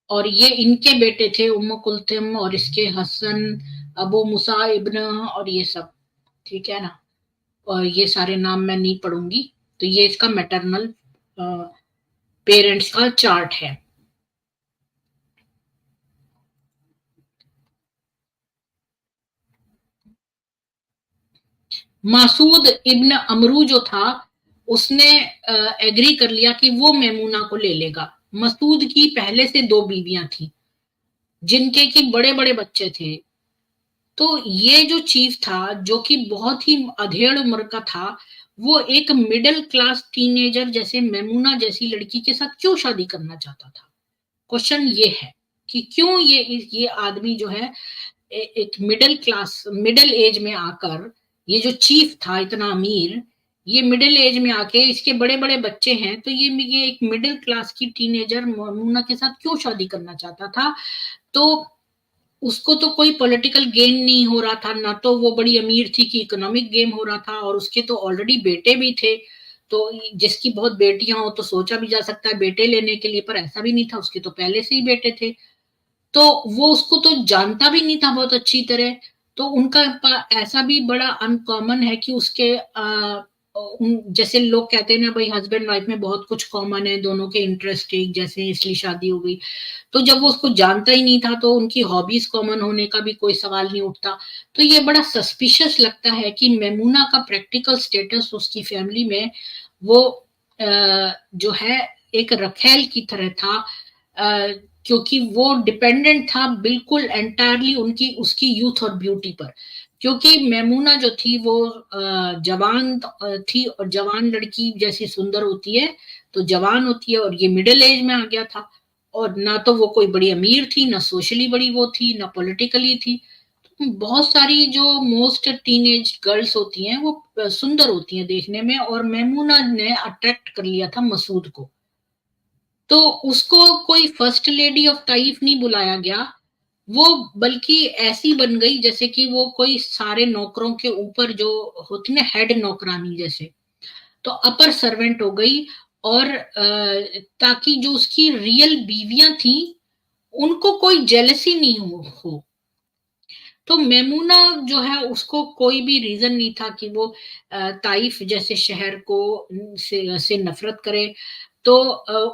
S1: और ये इनके बेटे थे, उम्म कुलथुम और इसके हसन, अबू मुसा इब्न, और ये सब, ठीक है ना। और ये सारे नाम मैं नहीं पढ़ूंगी। तो ये इसका मैटरनल पेरेंट्स का चार्ट है। मासूद इब्न अमरू जो था, उसने एग्री कर लिया कि वो मैमूना को ले लेगा। मसूद की पहले से 2 बीवियां थी, जिनके की बड़े बड़े बच्चे थे। तो ये जो चीफ था, जो कि बहुत ही अधेड़ उम्र का था, वो एक मिडिल क्लास टीनेजर जैसे मैमूना जैसी लड़की के साथ क्यों शादी करना चाहता था। क्वेश्चन ये है कि क्यों ये आदमी जो है एक मिडिल एज में आकर, ये जो चीफ था इतना अमीर, ये मिडिल एज में आके इसके बड़े बड़े बच्चे हैं, तो ये एक मिडिल क्लास की टीनेजर ममूना के साथ क्यों शादी करना चाहता था। तो उसको तो कोई पॉलिटिकल गेन नहीं हो रहा था, ना तो वो बड़ी अमीर थी कि इकोनॉमिक गेन हो रहा था, और उसके तो ऑलरेडी बेटे भी थे। तो जिसकी बहुत बेटियां हो तो सोचा भी जा सकता है बेटे लेने के लिए, पर ऐसा भी नहीं था, उसके तो पहले से ही बेटे थे। तो वो उसको तो जानता भी नहीं था बहुत अच्छी तरह। तो उनका ऐसा भी बड़ा अनकॉमन है कि उसके जैसे लोग कहते हैं ना भाई, हस्बैंड वाइफ में बहुत कुछ कॉमन है, दोनों के इंटरेस्ट एक जैसे, इसलिए शादी हो गई। तो जब वो उसको जानता ही नहीं था, तो उनकी हॉबीज कॉमन होने का भी कोई सवाल नहीं उठता। तो ये बड़ा सस्पिशियस लगता है कि मैमूना का प्रैक्टिकल स्टेटस उसकी फैमिली में, वो जो है एक रखेल की तरह था, क्योंकि वो डिपेंडेंट था बिल्कुल एंटायरली उनकी उसकी यूथ और ब्यूटी पर। क्योंकि मैमूना जो थी वो जवान थी, और जवान लड़की जैसी सुंदर होती है तो जवान होती है, और ये मिडिल एज में आ गया था। और ना तो वो कोई बड़ी अमीर थी, ना सोशली बड़ी वो थी, ना पॉलिटिकली थी। तो बहुत सारी जो मोस्ट टीनेज गर्ल्स होती हैं वो सुंदर होती हैं देखने में, और मैमूना ने अट्रैक्ट कर लिया था मसूद को। तो उसको कोई फर्स्ट लेडी ऑफ ताइफ नहीं बुलाया गया, वो बल्कि ऐसी बन गई जैसे कि वो कोई सारे नौकरों के ऊपर जो होती ना हेड नौकरानी जैसे, तो अपर सर्वेंट हो गई। और ताकि जो उसकी रियल बीवियां थी उनको कोई जेलसी नहीं हो। तो मैमूना जो है उसको कोई भी रीजन नहीं था कि वो ताइफ जैसे शहर को से नफरत करे। तो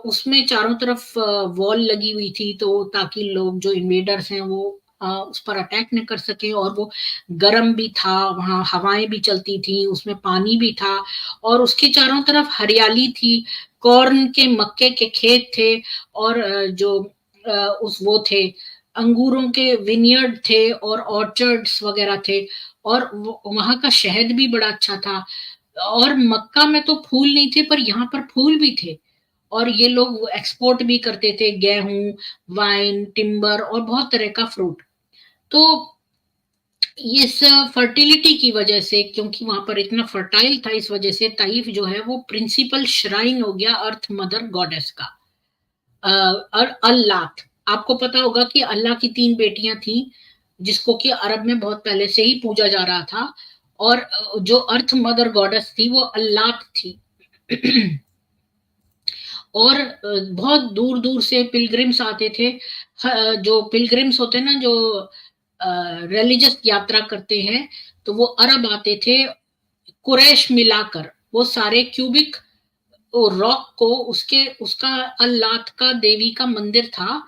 S1: उसमें चारों तरफ वॉल लगी हुई थी, तो ताकि लोग जो इन्वेडर्स हैं वो उस पर अटैक न कर सके। और वो गर्म भी था, वहां हवाएं भी चलती थी, उसमें पानी भी था, और उसके चारों तरफ हरियाली थी, कॉर्न के मक्के के खेत थे। और जो उस वो थे अंगूरों के विनियर्ड थे और ऑर्चर्ड्स वगैरह थे, और वहां का शहद भी बड़ा अच्छा था। और मक्का में तो फूल नहीं थे, पर यहाँ पर फूल भी थे, और ये लोग एक्सपोर्ट भी करते थे गेहूं, वाइन, टिम्बर और बहुत तरह का फ्रूट। तो इस फर्टिलिटी की वजह से, क्योंकि वहां पर इतना फर्टाइल था, इस वजह से ताइफ जो है वो प्रिंसिपल श्राइन हो गया अर्थ मदर गॉडेस का। और अल्लात, आपको पता होगा कि अल्लाह की 3 बेटियां थी, जिसको कि अरब में बहुत पहले से ही पूजा जा रहा था, और जो अर्थ मदर गॉडेस थी वो अल्लात थी। और बहुत दूर दूर से पिलग्रिम्स आते थे। जो पिलग्रिम्स होते हैं ना, जो रिलीजियस यात्रा करते हैं, तो वो अरब आते थे, कुरैश मिलाकर वो सारे क्यूबिक रॉक को, उसके उसका अल्लात का देवी का मंदिर था,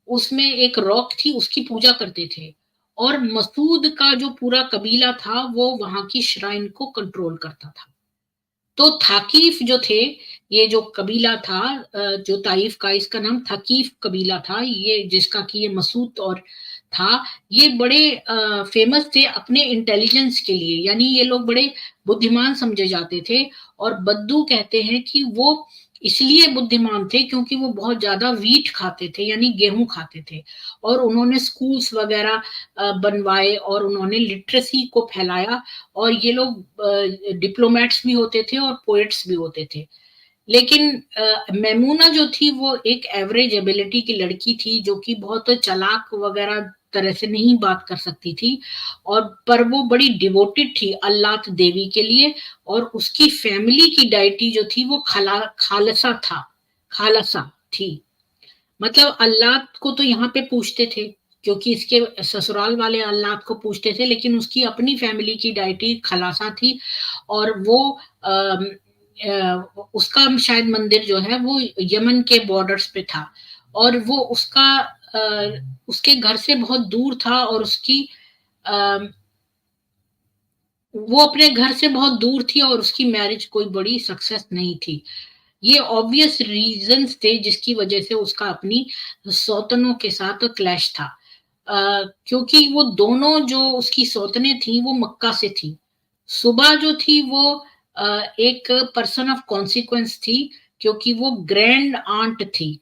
S1: उसमें एक रॉक थी, उसकी पूजा करते थे। और मसूद का जो पूरा कबीला था वो वहां की श्राइन को कंट्रोल करता था। तो थाकीफ जो थे, ये जो कबीला था जो ताइफ का, इसका नाम थकीफ कबीला था, ये जिसका कि ये मसूद और था, ये बड़े फेमस थे अपने इंटेलिजेंस के लिए, यानी ये लोग बड़े बुद्धिमान समझे जाते थे। और बद्दू कहते हैं कि वो इसलिए बुद्धिमान थे क्योंकि वो बहुत ज्यादा वीट खाते थे, यानी गेहूं खाते थे, और उन्होंने स्कूल्स वगैरह बनवाए, और उन्होंने लिटरेसी को फैलाया। और ये लोग डिप्लोमेट्स भी होते थे और पोएट्स भी होते थे। लेकिन मैमूना जो थी वो एक एवरेज एबिलिटी की लड़की थी, जो कि बहुत चालाक वगैरह तरह से नहीं बात कर सकती थी, और पर वो बड़ी डिवोटेड थी अल्लाह देवी के लिए। और उसकी फैमिली की डाइटी जो थी वो खालसा था, खालसा थी। मतलब अल्लाह को तो यहाँ पे पूछते थे, क्योंकि इसके ससुराल वाले अल्लाह को पूछते थे, लेकिन उसकी अपनी फैमिली की डाइटी खलासा थी। और वो उसका शायद मंदिर जो है वो यमन के बॉर्डर्स पे था, और वो उसके घर से बहुत दूर था, और उसकी वो अपने घर से बहुत दूर थी, और उसकी मैरिज कोई बड़ी सक्सेस नहीं थी। ये ऑब्वियस रीजंस थे जिसकी वजह से उसका अपनी सौतनों के साथ क्लैश था। क्योंकि वो दोनों जो उसकी सौतनें थी वो मक्का से थी। सुबह जो थी वो एक पर्सन ऑफ कॉन्सिक्वेंस थी, क्योंकि वो ग्रैंड आंट थी।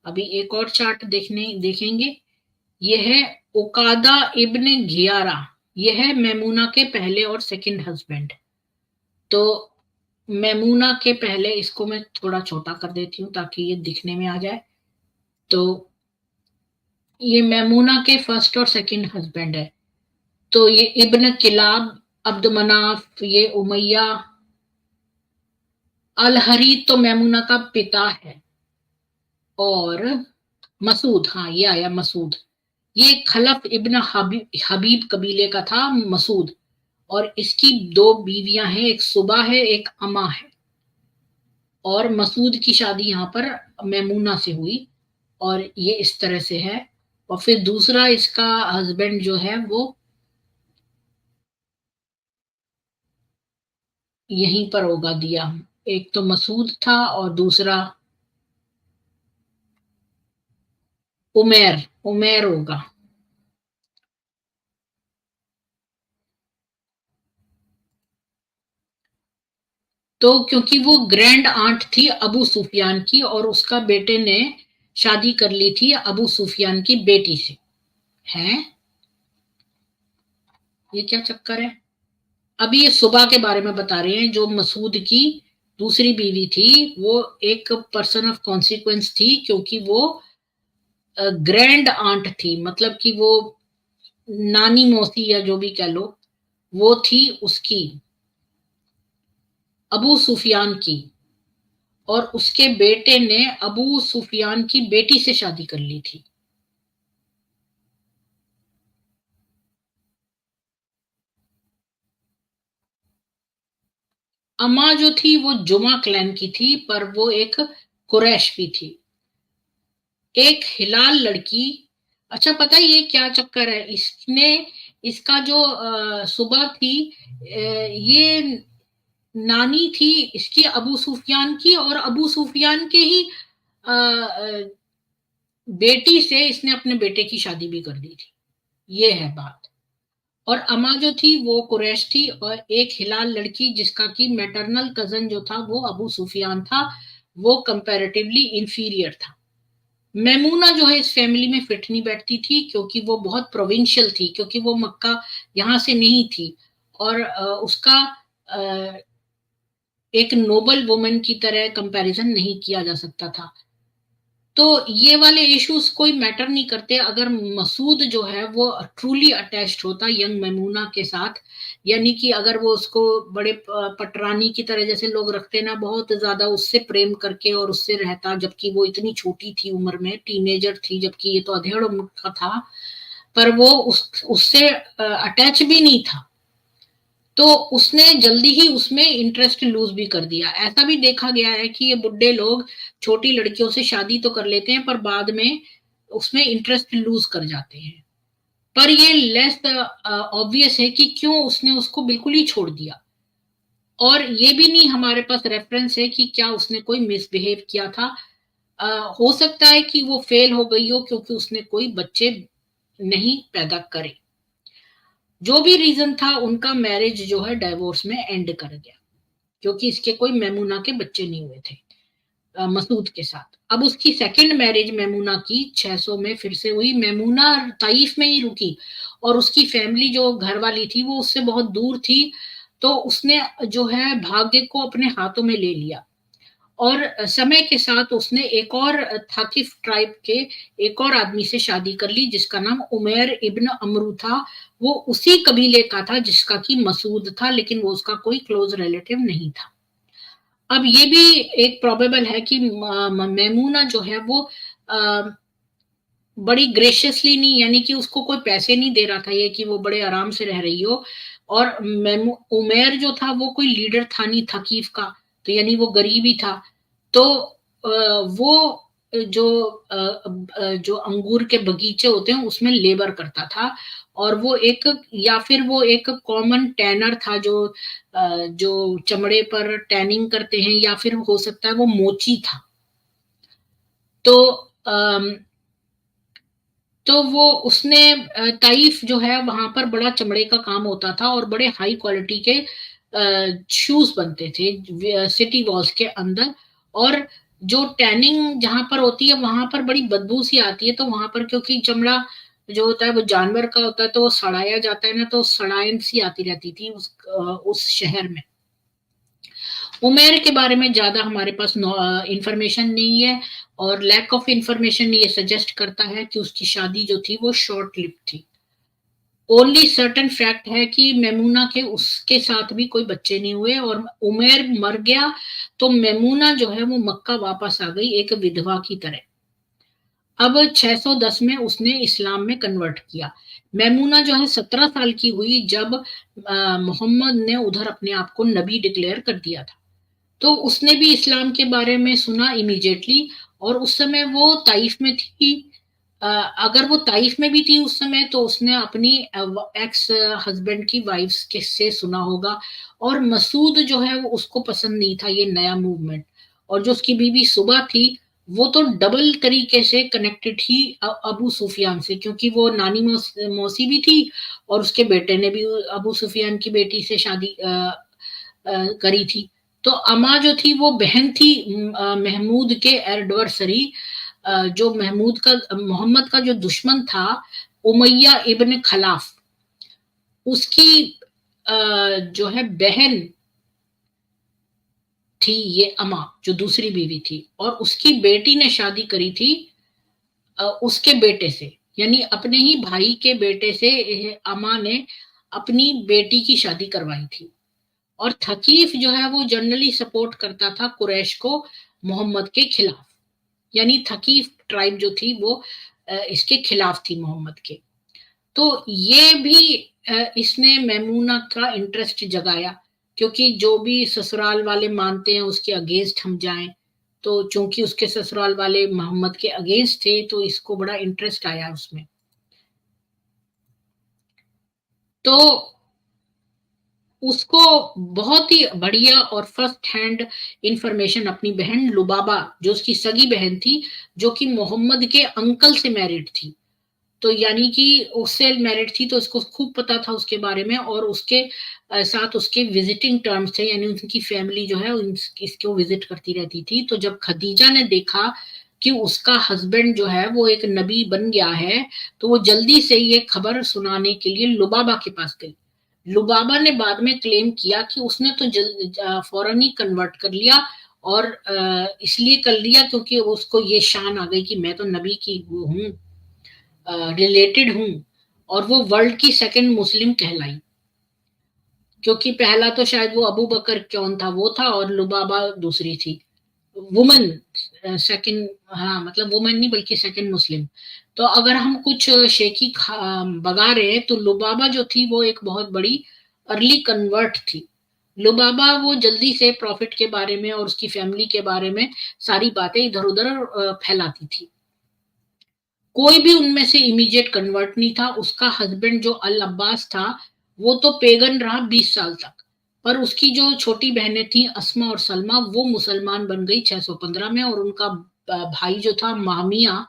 S1: अभी एक और चार्ट देखेंगे। ये है ओकादा इब्न घियारा, ये है मैमूना के पहले और सेकंड हस्बैंड। तो मैमूना के पहले, इसको मैं थोड़ा छोटा कर देती हूँ ताकि ये दिखने में आ जाए। तो ये मैमूना के फर्स्ट और सेकंड हस्बैंड है। तो ये इब्न किलाब, अब्द मनाफ, ये उमैया, अल हरीत तो मैमूना का पिता है। और मसूद, हाँ ये आया मसूद, ये खलफ इब्न हबीब कबीले का था मसूद। और इसकी 2 बीवियां हैं, एक सुबह है, एक अमा है। और मसूद की शादी यहाँ पर मैमूना से हुई, और ये इस तरह से है। और फिर दूसरा इसका हस्बैंड जो है वो यहीं पर होगा दिया। एक तो मसूद था और दूसरा उमेर, उमेर होगा। तो क्योंकि वो ग्रैंड आंट थी अबू सुफियान की, और उसका बेटे ने शादी कर ली थी अबू सुफियान की बेटी से। है, ये क्या चक्कर है। अभी ये सुबह के बारे में बता रहे हैं, जो मसूद की दूसरी बीवी थी, वो एक पर्सन ऑफ कॉन्सिक्वेंस थी, क्योंकि वो ग्रैंड आंट थी, मतलब कि वो नानी मौसी या जो भी कह लो, वो थी उसकी, अबू सुफियान की। और उसके बेटे ने अबू सुफियान की बेटी से शादी कर ली थी। अम्मा जो थी वो जुमा क्लैन की थी, पर वो एक कुरैश भी थी। एक हिलाल लड़की, अच्छा पता है ये क्या चक्कर है, इसने, इसका जो सुबह थी, ये नानी थी इसकी अबू सुफियान की, और अबू सुफियान के ही बेटी से इसने अपने बेटे की शादी भी कर दी थी, ये है बात। और अमा जो थी वो कुरैश थी, और एक हिलाल लड़की जिसका कि मैटरनल कजन जो था वो अबू सुफियान था, वो कंपैरेटिवली इंफीरियर था। मैमूना जो है इस फैमिली में फिट नहीं बैठती थी, क्योंकि वो बहुत प्रोविंशियल थी, क्योंकि वो मक्का यहाँ से नहीं थी, और उसका एक नोबल वुमन की तरह कंपैरिजन नहीं किया जा सकता था। तो ये वाले इश्यूज कोई मैटर नहीं करते अगर मसूद जो है वो ट्रूली अटैच्ड होता यंग मैमूना के साथ, यानी कि अगर वो उसको बड़े पटरानी की तरह जैसे लोग रखते ना, बहुत ज्यादा उससे प्रेम करके और उससे रहता, जबकि वो इतनी छोटी थी उम्र में, टीनेजर थी, जबकि ये तो अधेड़ उम्र का था, पर वो उससे अटैच भी नहीं था, तो उसने जल्दी ही उसमें इंटरेस्ट लूज भी कर दिया। ऐसा भी देखा गया है कि ये बुढ़े लोग छोटी लड़कियों से शादी तो कर लेते हैं, पर बाद में उसमें इंटरेस्ट लूज कर जाते हैं। पर ये लेस ऑब्वियस है कि क्यों उसने उसको बिल्कुल ही छोड़ दिया। और ये भी नहीं हमारे पास रेफरेंस है कि क्या उसने कोई मिसबिहेव किया था। हो सकता है कि वो फेल हो गई हो क्योंकि उसने कोई बच्चे नहीं पैदा करे। जो भी रीजन था, उनका मैरिज जो है डाइवोर्स में एंड कर गया, क्योंकि इसके कोई मैमूना के बच्चे नहीं हुए थे मसूद के साथ। अब उसकी सेकंड मैरिज मैमूना की 600 में फिर से हुई। मैमूना ताइफ में ही रुकी, और उसकी फैमिली जो घर वाली थी वो उससे बहुत दूर थी, तो उसने जो है भाग्य को अपने हाथों में ले लिया। और समय के साथ उसने एक और थाकिफ ट्राइब के एक और आदमी से शादी कर ली, जिसका नाम उमैर इब्न अमरू था। वो उसी कबीले का था जिसका कि मसूद था, लेकिन वो उसका कोई क्लोज रिलेटिव नहीं था। अब ये भी एक प्रोबेबल है कि मैमूना जो है वो अ, बड़ी ग्रेशियसली नहीं, यानी कि उसको कोई पैसे नहीं दे रहा था ये कि वो बड़े आराम से रह रही हो। और उमेर जो था वो कोई लीडर था नहीं थकीफ का, तो यानी वो गरीब ही था। तो वो जो अंगूर के बगीचे होते हैं उसमें लेबर करता था, और वो एक, या फिर वो एक कॉमन टैनर था जो चमड़े पर टैनिंग करते हैं, या फिर हो सकता है वो मोची था। तो तो वो उसने ताइफ जो है वहां पर बड़ा चमड़े का काम होता था, और बड़े हाई क्वालिटी के शूज बनते थे सिटी वॉल्स के अंदर। और जो टैनिंग जहां पर होती है वहां पर बड़ी बदबू सी आती है, तो वहां पर क्योंकि चमड़ा जो होता है वो जानवर का होता है, तो वो सड़ाया जाता है ना, तो सड़ाइन सी आती रहती थी उस शहर में। उमेर के बारे में ज्यादा हमारे पास इंफॉर्मेशन नहीं है, और लैक ऑफ इंफॉर्मेशन ये सजेस्ट करता है कि उसकी शादी जो थी वो शॉर्ट लिव थी। ओनली सर्टन फैक्ट है कि मैमूना के उसके साथ भी कोई बच्चे नहीं हुए, और उमेर मर गया तो मैमूना जो है वो मक्का वापस आ गई एक विधवा की तरह। अब 610 में उसने इस्लाम में कन्वर्ट किया। मैमूना जो है 17 साल की हुई जब मोहम्मद ने उधर अपने आप को नबी डिक्लेयर कर दिया था। तो उसने भी इस्लाम के बारे में सुना इमीडिएटली, और उस समय वो ताइफ में थी। अगर वो ताइफ में भी थी उस समय, तो उसने अपनी एक्स हस्बैंड की वाइफ के से सुना होगा। और मसूद जो है वो उसको पसंद नहीं था ये नया मूवमेंट। और जो उसकी बीवी सुबह थी, वो तो डबल तरीके से कनेक्टेड थी अबू सुफियान से, क्योंकि वो नानी मौसी भी थी, और उसके बेटे ने भी अबू सुफियान की बेटी से शादी करी थी। तो अमा जो थी वो बहन थी महमूद के एडवर्सरी, जो महमूद का मोहम्मद का जो दुश्मन था, उमैया इब्न खलाफ, उसकी जो है बहन थी ये अमा, जो दूसरी बीवी थी। और उसकी बेटी ने शादी करी थी उसके बेटे से, यानी अपने ही भाई के बेटे से अमा ने अपनी बेटी की शादी करवाई थी। और थकीफ जो है वो जनरली सपोर्ट करता था कुरैश को मोहम्मद के खिलाफ, यानी थकीफ ट्राइब जो थी वो इसके खिलाफ थी मोहम्मद के। तो ये भी इसने मैमूना का इंटरेस्ट जगाया, क्योंकि जो भी ससुराल वाले मानते हैं उसके अगेंस्ट हम जाएं। तो चूंकि उसके ससुराल वाले मोहम्मद के अगेंस्ट थे, तो इसको बड़ा इंटरेस्ट आया उसमें। तो उसको बहुत ही बढ़िया और फर्स्ट हैंड इंफॉर्मेशन अपनी बहन लुबाबा, जो उसकी सगी बहन थी, जो कि मोहम्मद के अंकल से मैरिड थी, तो यानी कि उससे मैरिड थी, तो उसको खूब पता था उसके बारे में, और उसके साथ उसके विजिटिंग टर्म्स थे, यानी उनकी फैमिली जो है इसको विजिट करती रहती थी। तो जब खदीजा ने देखा कि उसका हस्बैंड जो है वो एक नबी बन गया है, तो वो जल्दी से ये खबर सुनाने के लिए लुबाबा के पास गई। लुबाबा ने बाद में क्लेम किया कि उसने तो फौरन ही कन्वर्ट कर लिया, और इसलिए कर लिया क्योंकि उसको ये शान आ गई कि मैं तो नबी की वो हूँ, रिलेटेड हूं, और वो वर्ल्ड की सेकंड मुस्लिम कहलाई, क्योंकि पहला तो शायद वो अबू बकर कौन था वो था, और लुबाबा दूसरी थी वुमन, सेकंड, हाँ मतलब वुमन नहीं बल्कि सेकंड मुस्लिम। तो अगर हम कुछ शेखी बगा रहे हैं, तो लुबाबा जो थी वो एक बहुत बड़ी अर्ली कन्वर्ट थी। लुबाबा वो जल्दी से प्रॉफिट के बारे में और उसकी फैमिली के बारे में सारी बातें इधर उधर फैलाती थी। कोई भी उनमें से इमीडिएट कन्वर्ट नहीं था। उसका हस्बैंड जो अल अब्बास था, वो तो पेगन रहा 20 साल तक, पर उसकी जो छोटी बहनें थी अस्मा और सलमा, वो मुसलमान बन गई 615 में, और उनका भाई जो था मामिया,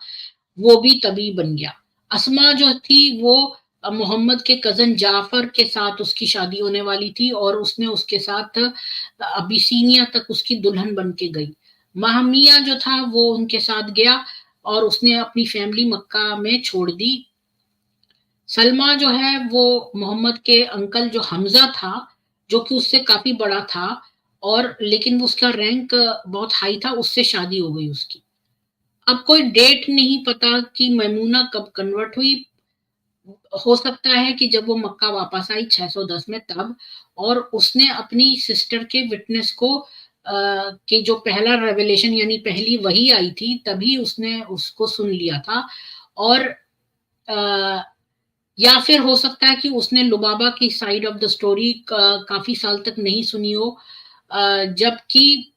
S1: वो भी तभी बन गया। अस्मा जो थी वो मोहम्मद के कजन जाफर के साथ उसकी शादी होने वाली थी, और उसने उसके साथ अबिसीनिया तक उसकी दुल्हन बन के गई। महमिया जो था वो उनके साथ गया, और उसने अपनी फैमिली मक्का में छोड़ दी। सलमा जो है वो मोहम्मद के अंकल जो हमजा था, जो कि उससे काफी बड़ा था, और लेकिन उसका रैंक बहुत हाई था, उससे शादी हो गई उसकी। अब कोई डेट नहीं पता कि मैमूना कब कन्वर्ट हुई। हो सकता है कि जब वो मक्का वापस आई 610 में तब, और उसने अपनी सिस्टर के विटनेस को कि जो पहला रेवलेशन यानी पहली वही आई थी, तभी उसने उसको सुन लिया था। और आ, या फिर हो सकता है कि उसने लुबाबा की साइड ऑफ द स्टोरी काफी साल तक नहीं सुनी हो, जबकि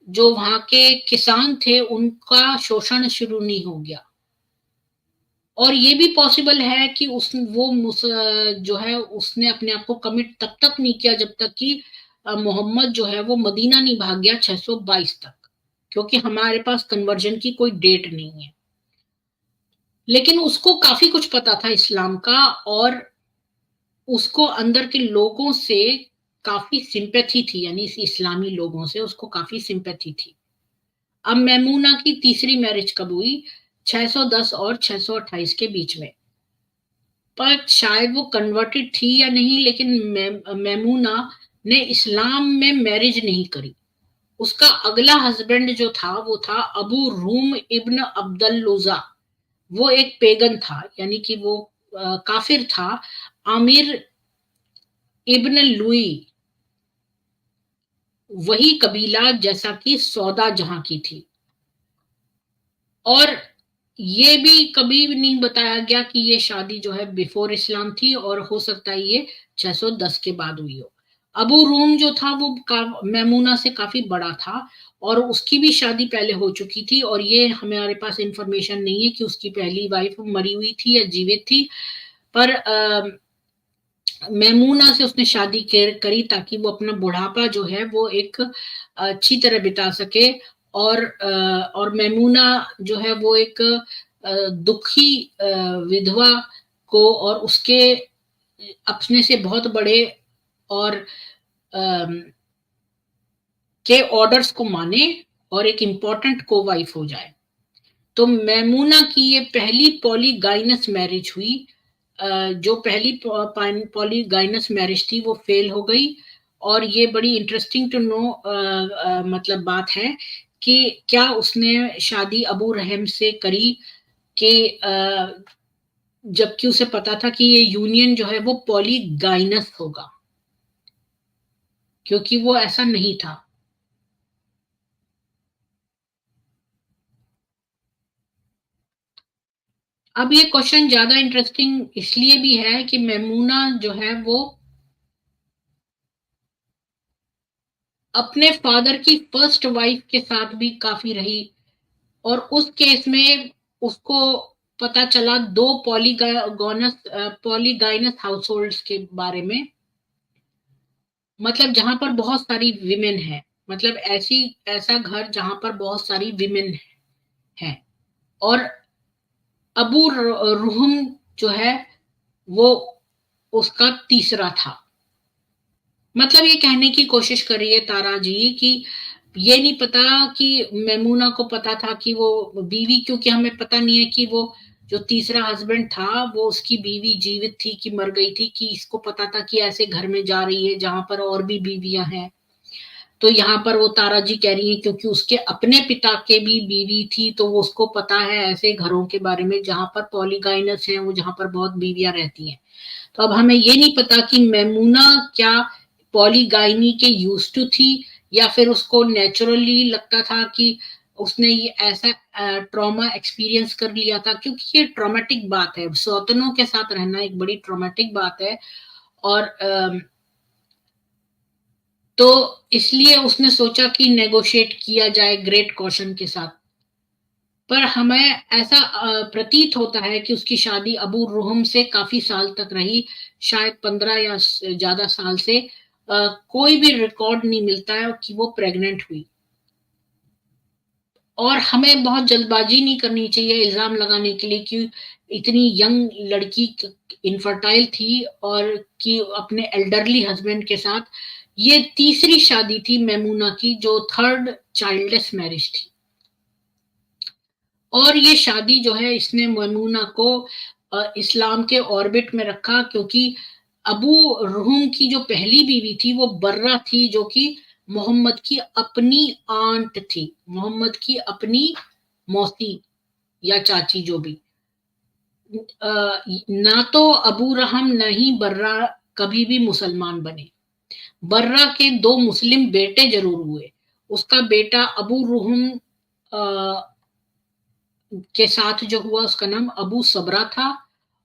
S1: जो वहां के किसान थे उनका शोषण शुरू नहीं हो गया। और ये भी पॉसिबल है कि जो है उसने अपने आप को कमिट तब तक नहीं किया जब तक कि मोहम्मद जो है वो मदीना नहीं भाग गया 622 तक, क्योंकि हमारे पास कन्वर्जन की कोई डेट नहीं है। लेकिन उसको काफी कुछ पता था इस्लाम का, और उसको अंदर के लोगों से काफी सिंपैथी थी, यानी इस इस्लामी लोगों से उसको काफी सिंपैथी थी। अब मैमूना की तीसरी मैरिज कब हुई? 610 और 628 के बीच में। पर शायद वो कन्वर्टेड थी या नहीं, लेकिन मैमूना ने इस्लाम में मैरिज नहीं करी। उसका अगला हस्बैंड जो था वो था अबू रूम इब्न अब्दुल्लोजा। वो एक पेगन था, यानी कि वो काफिर था। आमिर इब्न लुई, वही कबीला जैसा कि सौदा जहां की थी। और ये भी कभी भी नहीं बताया गया कि ये शादी जो है बिफोर इस्लाम थी, और हो सकता है ये 610 के बाद हुई हो। अबू रूम जो था वो मैमूना से काफी बड़ा था, और उसकी भी शादी पहले हो चुकी थी, और ये हमारे पास इंफॉर्मेशन नहीं है कि उसकी पहली वाइफ मरी हुई थी या जीवित थी। पर मैमूना से उसने शादी करी ताकि वो अपना बुढ़ापा जो है वो एक अच्छी तरह बिता सके। और मैमूना जो है वो एक दुखी विधवा को और उसके अपने से बहुत बड़े और के ऑर्डर्स को माने, और एक इम्पोर्टेंट को वाइफ हो जाए। तो मैमूना की ये पहली पॉलीगाइनस मैरिज हुई। जो पहली पॉलीगाइनस मैरिज थी वो फेल हो गई। और ये बड़ी इंटरेस्टिंग टू नो मतलब बात है कि क्या उसने शादी अबू रहम से करी, कि जबकि उसे पता था कि ये यूनियन जो है वो पॉलीगाइनस होगा, क्योंकि वो ऐसा नहीं था। अब ये क्वेश्चन ज्यादा इंटरेस्टिंग इसलिए भी है कि मैमूना जो है वो अपने फादर की फर्स्ट वाइफ के साथ भी काफी रही, और उस केस में उसको पता चला दो पॉलीगाइनस हाउस होल्ड्स के बारे में। मतलब जहां पर बहुत सारी विमेन है, मतलब ऐसा घर जहां पर बहुत सारी विमेन है। और अबू रुहम जो है वो उसका तीसरा था। मतलब ये कहने की कोशिश कर रही है तारा जी कि ये नहीं पता कि मैमूना को पता था कि वो बीवी, क्योंकि हमें पता नहीं है कि वो जो तीसरा हस्बैंड था वो उसकी बीवी जीवित थी कि मर गई थी, कि इसको पता था कि ऐसे घर में जा रही है जहां पर और भी बीवियां हैं। तो यहाँ पर वो तारा जी कह रही है क्योंकि उसके अपने पिता के भी बीवी थी, तो वो उसको पता है ऐसे घरों के बारे में जहां पर पॉलीगाइनस है, वो जहां पर बहुत बीवियां रहती हैं। तो अब हमें ये नहीं पता कि मैमूना क्या पॉलीगाइनी के यूज टू थी, या फिर उसको नेचुरली लगता था कि उसने ये ऐसा ट्रॉमा एक्सपीरियंस कर लिया था, क्योंकि ये ट्रॉमेटिक बात है, सौतनों के साथ रहना एक बड़ी ट्रॉमेटिक बात है। और तो इसलिए उसने सोचा कि नेगोशिएट किया जाए ग्रेट कॉशन के साथ। पर हमें ऐसा प्रतीत होता है कि उसकी शादी अबू रुहम से काफी साल तक रही, शायद 15 या ज्यादा साल से। कोई भी रिकॉर्ड नहीं मिलता है कि वो प्रेग्नेंट हुई। और हमें बहुत जल्दबाजी नहीं करनी चाहिए इल्जाम लगाने के लिए कि इतनी यंग लड़की इनफर्टाइल थी और कि अपने एल्डरली हस्बैंड के साथ। ये तीसरी शादी थी मैमूना की, जो थर्ड चाइल्डलेस मैरिज थी। और ये शादी जो है इसने मैमूना को इस्लाम के ऑर्बिट में रखा, क्योंकि अबू रुहम की जो पहली बीवी थी वो बर्रा थी, जो कि मोहम्मद की अपनी आंट थी, मोहम्मद की अपनी मौसी या चाची जो भी। ना तो अबू रहम न ही बर्रा कभी भी मुसलमान बने। बर्रा के दो मुस्लिम बेटे जरूर हुए। उसका बेटा अबू रुहम के साथ जो हुआ उसका नाम अबू सबरा था,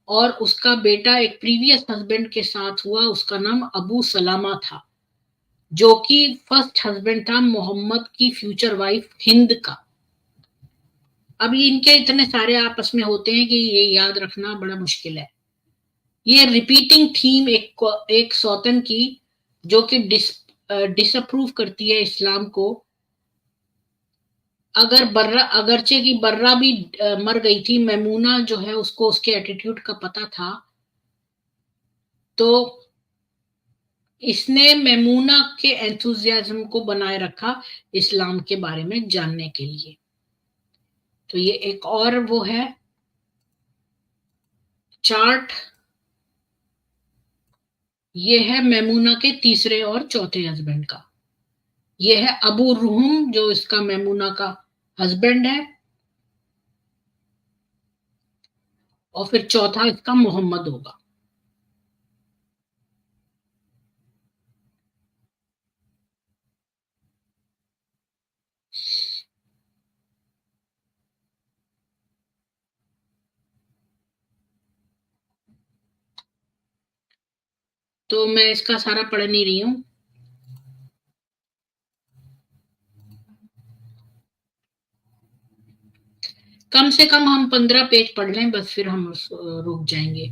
S1: और उसका बेटा एक प्रीवियस हस्बैंड के साथ हुआ, उसका नाम अबू सलामा था, जो कि फर्स्ट हस्बैंड था मोहम्मद की फ्यूचर वाइफ हिंद का। अब इनके इतने सारे आपस में होते हैं कि ये याद रखना बड़ा मुश्किल है। ये रिपीटिंग थीम एक सौतन की, जो कि डिसअप्रूव करती है इस्लाम को। अगर बर्रा, अगरचे की बर्रा भी मर गई थी, मैमूना जो है उसको उसके एटीट्यूड का पता था, तो इसने मैमूना के एंथुजियाज्म को बनाए रखा इस्लाम के बारे में जानने के लिए। तो ये एक और वो है चार्ट। ये है मैमूना के तीसरे और चौथे हस्बैंड का। ये है अबू रुहम जो इसका मैमूना का हस्बैंड है, और फिर चौथा इसका मोहम्मद होगा। तो मैं इसका सारा पढ़ नहीं रही हूँ। कम से कम हम 15 पेज पढ़ लें बस, फिर हम रुक जाएंगे।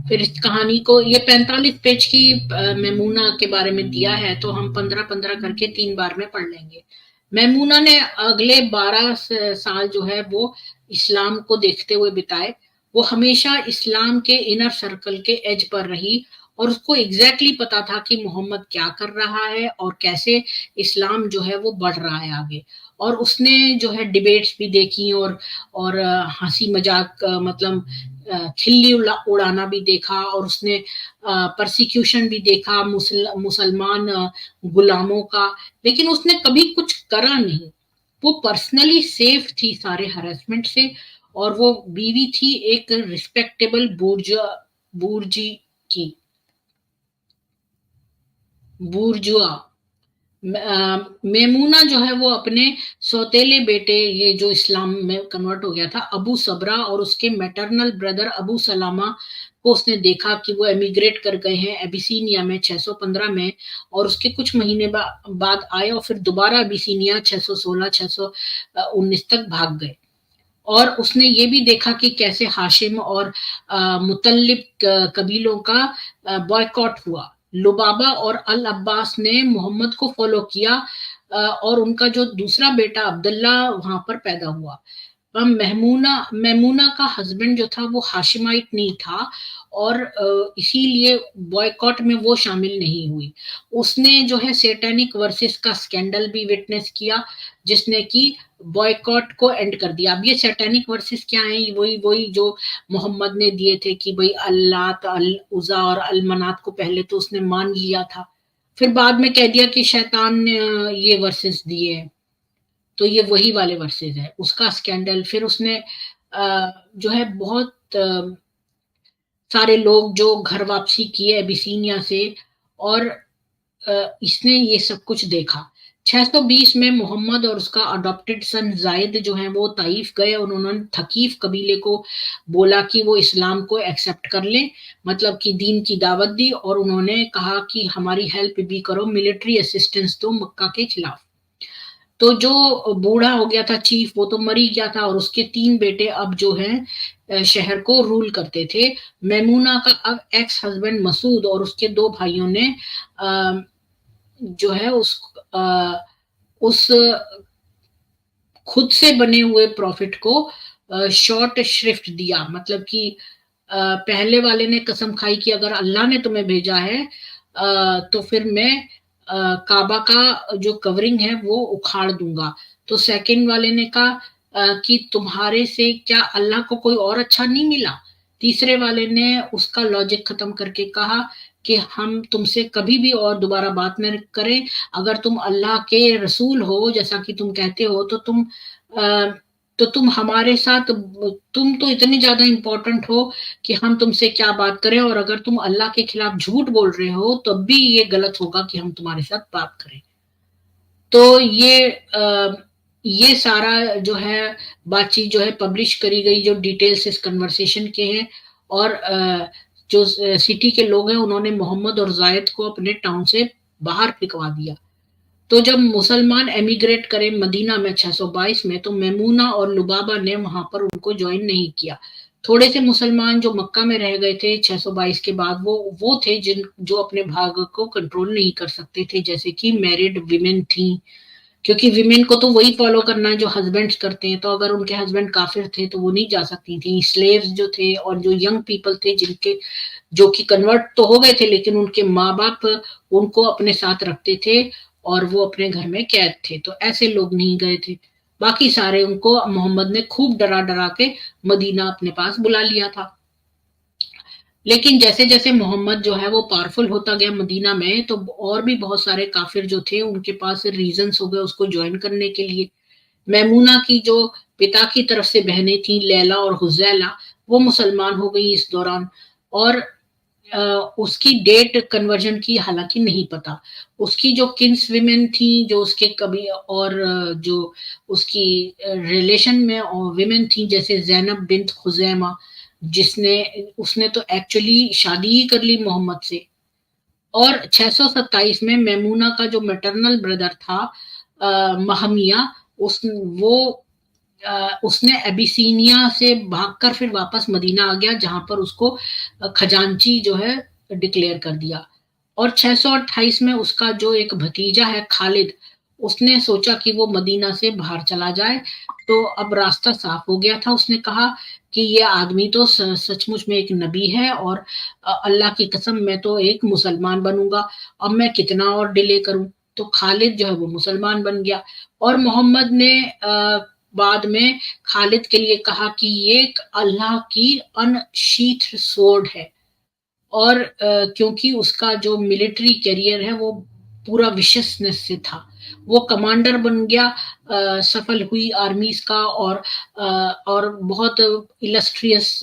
S1: फिर इस कहानी को, ये 45 पेज की मैमूना के बारे में दिया है, तो हम 15-15 करके 3 बार में पढ़ लेंगे। मैमूना ने अगले 12 साल जो है वो इस्लाम को देखते हुए बिताए। वो हमेशा इस्लाम के इनर सर्कल के एज पर रही, और उसको एग्जैक्टली पता था कि मोहम्मद क्या कर रहा है और कैसे इस्लाम जो है वो बढ़ रहा है आगे। और उसने जो है डिबेट्स भी देखी, और हंसी मजाक मतलब खिल्ली उड़ाना भी देखा, और उसने परसिक्यूशन भी देखा मुसलमान गुलामों का। लेकिन उसने कभी कुछ करा नहीं। वो पर्सनली सेफ थी सारे हरेसमेंट से, और वो बीवी थी एक रिस्पेक्टेबल बूर्जी की, बूर्जुआ। मेमूना जो है वो अपने सौतेले बेटे, ये जो इस्लाम में कन्वर्ट हो गया था, अबू सबरा, और उसके मैटरनल ब्रदर अबू सलामा को उसने देखा कि वो एमिग्रेट कर गए हैं एबिसीनिया में 615 में, और उसके कुछ महीने बाद आए, और फिर दोबारा एबिसीनिया 616 619 तक भाग गए। और उसने ये भी देखा कि कैसे हाशिम और मुतल्लिब कबीलों का बॉयकॉट हुआ। लुबाबा और अल अब्बास ने मोहम्मद को फॉलो किया और उनका जो दूसरा बेटा अब्दुल्ला वहां पर पैदा हुआ। मेहमूना मेमूना का हस्बैंड जो था वो हाशिमाइट नहीं था और इसीलिए बॉयकॉट में वो शामिल नहीं हुई। उसने जो है सेटेनिक वर्सेस का स्कैंडल भी विटनेस किया जिसने कि बॉयकॉट को एंड कर दिया। अब ये सेटेनिक वर्सेस क्या है, वही वही जो मोहम्मद ने दिए थे कि भाई अल्लात अल उज़ा और अल मनात को पहले तो उसने मान लिया था, फिर बाद में कह दिया कि शैतान ने ये वर्सेस दिए हैं। तो ये वही वाले वर्सेस है, उसका स्कैंडल। फिर उसने जो है बहुत सारे लोग जो घर वापसी किए एबिसीनिया से, और इसने ये सब कुछ देखा। 620 में मोहम्मद और उसका अडॉप्टेड सन जायद जो है वो ताइफ गए और उन्होंने थकीफ कबीले को बोला कि वो इस्लाम को एक्सेप्ट कर लें, मतलब कि दीन की दावत दी, और उन्होंने कहा कि हमारी हेल्प भी करो, मिलिट्री असिस्टेंस दो मक्का के खिलाफ। तो जो बूढ़ा हो गया था चीफ वो तो मर ही गया था और उसके 3 बेटे अब जो हैं शहर को रूल करते थे। मैमूना का अब एक्स हस्बैंड मसूद और उसके 2 भाइयों ने जो है उस खुद से बने हुए प्रॉफिट को शॉर्ट श्रिफ्ट दिया, मतलब कि पहले वाले ने कसम खाई कि अगर अल्लाह ने तुम्हें भेजा है तो फिर मैं काबा का जो कवरिंग है वो उखाड़ दूंगा। तो सेकंड वाले ने कहा कि तुम्हारे से क्या अल्लाह को कोई और अच्छा नहीं मिला। तीसरे वाले ने उसका लॉजिक खत्म करके कहा कि हम तुमसे कभी भी और दोबारा बात न करें, अगर तुम अल्लाह के रसूल हो जैसा कि तुम कहते हो तो तुम हमारे साथ, तुम तो इतनी ज्यादा इंपॉर्टेंट हो कि हम तुमसे क्या बात करें, और अगर तुम अल्लाह के खिलाफ झूठ बोल रहे हो तब भी ये गलत होगा कि हम तुम्हारे साथ बात करें। तो ये सारा जो है बातचीत जो है पब्लिश करी गई, जो डिटेल्स इस कन्वर्सेशन के हैं। और जो सिटी के लोग हैं उन्होंने मोहम्मद और जायद को अपने टाउन से बाहर फिकवा दिया। तो जब मुसलमान एमिग्रेट करे मदीना में 622 में, तो मेमूना और लुबाबा ने वहां पर उनको ज्वाइन नहीं किया। थोड़े से मुसलमान जो मक्का में रह गए थे 622 के बाद वो थे जो अपने भाग को कंट्रोल नहीं कर सकते थे, जैसे कि मैरिड विमेन थी, क्योंकि विमेन को तो वही फॉलो करना है जो हस्बैंड्स करते हैं। तो अगर उनके हस्बैंड काफिर थे तो वो नहीं जा सकती थी। स्लेव्स जो थे और जो यंग पीपल थे जिनके जो कि कन्वर्ट तो हो गए थे लेकिन उनके माँ बाप उनको अपने साथ रखते थे और वो अपने घर में कैद थे, तो ऐसे लोग नहीं गए थे। बाकी सारे उनको मोहम्मद ने खूब डरा डरा के मदीना अपने पास बुला लिया था। लेकिन जैसे जैसे मोहम्मद जो है वो पावरफुल होता गया मदीना में, तो और भी बहुत सारे काफिर जो थे उनके पास रीजंस हो गए उसको ज्वाइन करने के लिए। मैमूना की जो पिता की तरफ से बहनें थी लैला और हुजैला, वो मुसलमान हो गई इस दौरान। और उसकी डेट कन्वर्जन की हालांकि नहीं पता। उसकी जो किन्स विमेन थी जो उसके कभी और जो उसकी रिलेशन में विमेन थी जैसे जैनब बिन्त खुजैमा, जिसने उसने तो एक्चुअली शादी ही कर ली मोहम्मद से। और 627 में मैमूना का जो मैटरनल ब्रदर था महमिया, वो उसने एबिसीनिया से भागकर फिर वापस मदीना आ गया जहां पर उसको खजांची जो है डिक्लेयर कर दिया। और 628 में उसका जो एक भतीजा है खालिद, उसने सोचा कि वो मदीना से बाहर चला जाए। तो अब रास्ता साफ हो गया था। उसने कहा कि ये आदमी तो सचमुच में एक नबी है और अल्लाह की कसम मैं तो एक मुसलमान बनूंगा, अब मैं कितना और डिले करूं। तो खालिद जो है वो मुसलमान बन गया। और मोहम्मद ने बाद में खालिद के लिए कहा कि ये एक अल्लाह की अनशीथ सोर्ड है। और क्योंकि उसका जो मिलिट्री करियर है वो पूरा विशेषनेस से था, वो कमांडर बन गया सफल हुई आर्मीज का और बहुत इलस्ट्रियस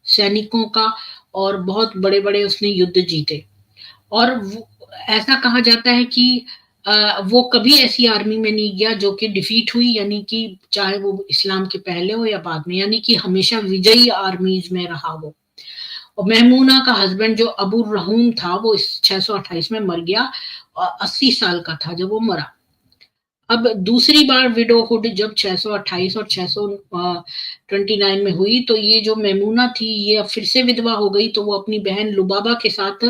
S1: सैनिकों का, और बहुत बड़े बड़े उसने युद्ध जीते। और ऐसा कहा जाता है कि वो कभी ऐसी आर्मी में नहीं गया जो कि डिफीट हुई, यानी कि चाहे वो इस्लाम के पहले हो या बाद में, यानी कि हमेशा विजयी आर्मीज में रहा वो। और महमूना का हस्बैंड जो अबू रहूम था वो इस 628 में मर गया और 80 साल का था जब वो मरा। अब दूसरी बार विडोहुड जब 628 और 629 में हुई, तो ये जो मैमूना थी ये अब फिर से विधवा हो गई, तो वो अपनी बहन लुबाबा के साथ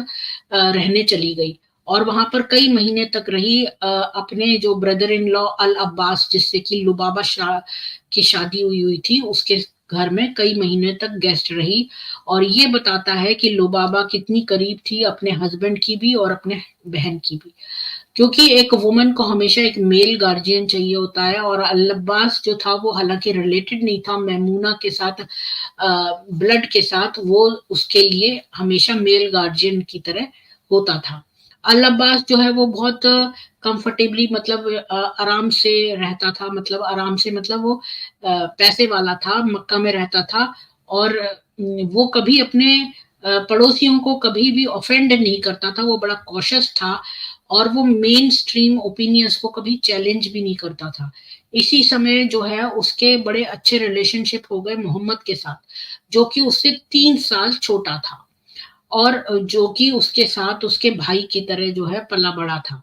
S1: रहने चली गई और वहां पर कई महीने तक रही। अपने जो ब्रदर इन लॉ अल अब्बास, जिससे कि लुबाबा की शादी हुई हुई थी, उसके घर में कई महीने तक गेस्ट रही। और ये बताता है कि लुबाबा कितनी करीब थी अपने हस्बैंड की भी और अपने बहन की भी, क्योंकि एक वुमन को हमेशा एक मेल गार्जियन चाहिए होता है। और अल अब्बास जो था वो हालांकि रिलेटेड नहीं था मैमूना के साथ, ब्लड के साथ, वो उसके लिए हमेशा मेल गार्जियन की तरह होता था। अल अब्बास जो है वो बहुत कंफर्टेबली, मतलब आराम से रहता था, मतलब आराम से मतलब वो पैसे वाला था, मक्का में रहता था। और वो कभी अपने पड़ोसियों को कभी भी ऑफेंड नहीं करता था, वो बड़ा कॉशियस था। और वो मेन स्ट्रीम ओपिनियंस को कभी चैलेंज भी नहीं करता था। इसी समय जो है उसके बड़े अच्छे रिलेशनशिप हो गए मोहम्मद के साथ, जो कि उससे 3 साल छोटा था और जो कि उसके साथ उसके भाई की तरह जो है पला बड़ा था।